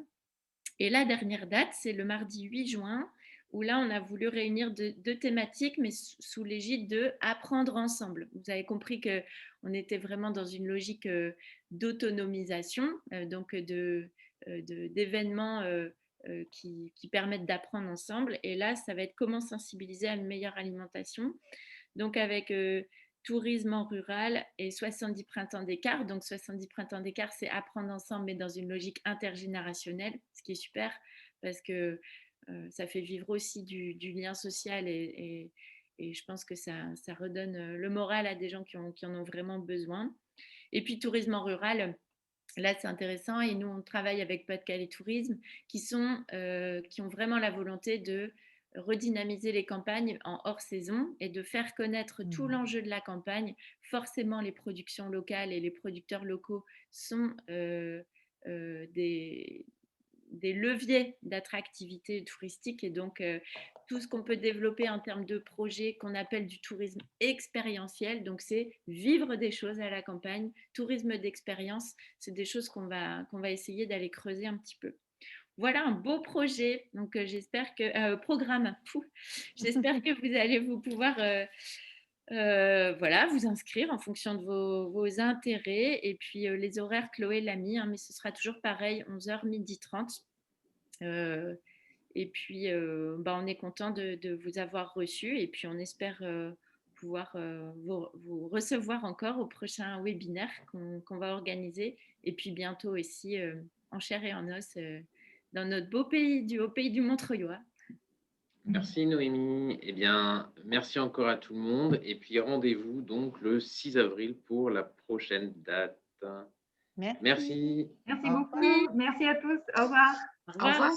Et la dernière date, c'est le mardi 8 juin, où là, on a voulu réunir deux thématiques, mais sous l'égide de apprendre ensemble. Vous avez compris qu'on était vraiment dans une logique d'autonomisation, donc d'événements qui permettent d'apprendre ensemble. Et là, ça va être comment sensibiliser à une meilleure alimentation. Donc, avec tourisme en rural et 70 printemps d'écart. Donc, 70 printemps d'écart, c'est apprendre ensemble, mais dans une logique intergénérationnelle, ce qui est super parce que ça fait vivre aussi du lien social et je pense que ça redonne le moral à des gens qui en ont vraiment besoin. Et puis, tourisme en rural, là, c'est intéressant. Et nous, on travaille avec Pas-de-Calais Tourisme qui ont vraiment la volonté de redynamiser les campagnes en hors saison et de faire connaître tout l'enjeu de la campagne. Forcément, les productions locales et les producteurs locaux sont des leviers d'attractivité touristique et donc tout ce qu'on peut développer en termes de projets qu'on appelle du tourisme expérientiel. Donc, c'est vivre des choses à la campagne, tourisme d'expérience. C'est des choses qu'on va essayer d'aller creuser un petit peu. Voilà un beau projet. Donc, j'espère que programme. J'espère que vous allez pouvoir voilà, vous inscrire en fonction de vos intérêts. Et puis, les horaires, Chloé l'a mis, hein, mais ce sera toujours pareil, 11h, 12h30. Et puis, on est content de vous avoir reçu et puis on espère pouvoir vous recevoir encore au prochain webinaire qu'on va organiser et puis bientôt aussi en chair et en os dans notre beau pays, au pays du Montreuilois. Merci Noémie. Eh bien, merci encore à tout le monde. Et puis rendez-vous donc le 6 avril pour la prochaine date. Merci. Merci. Merci beaucoup. Merci à tous. Au revoir. Au revoir.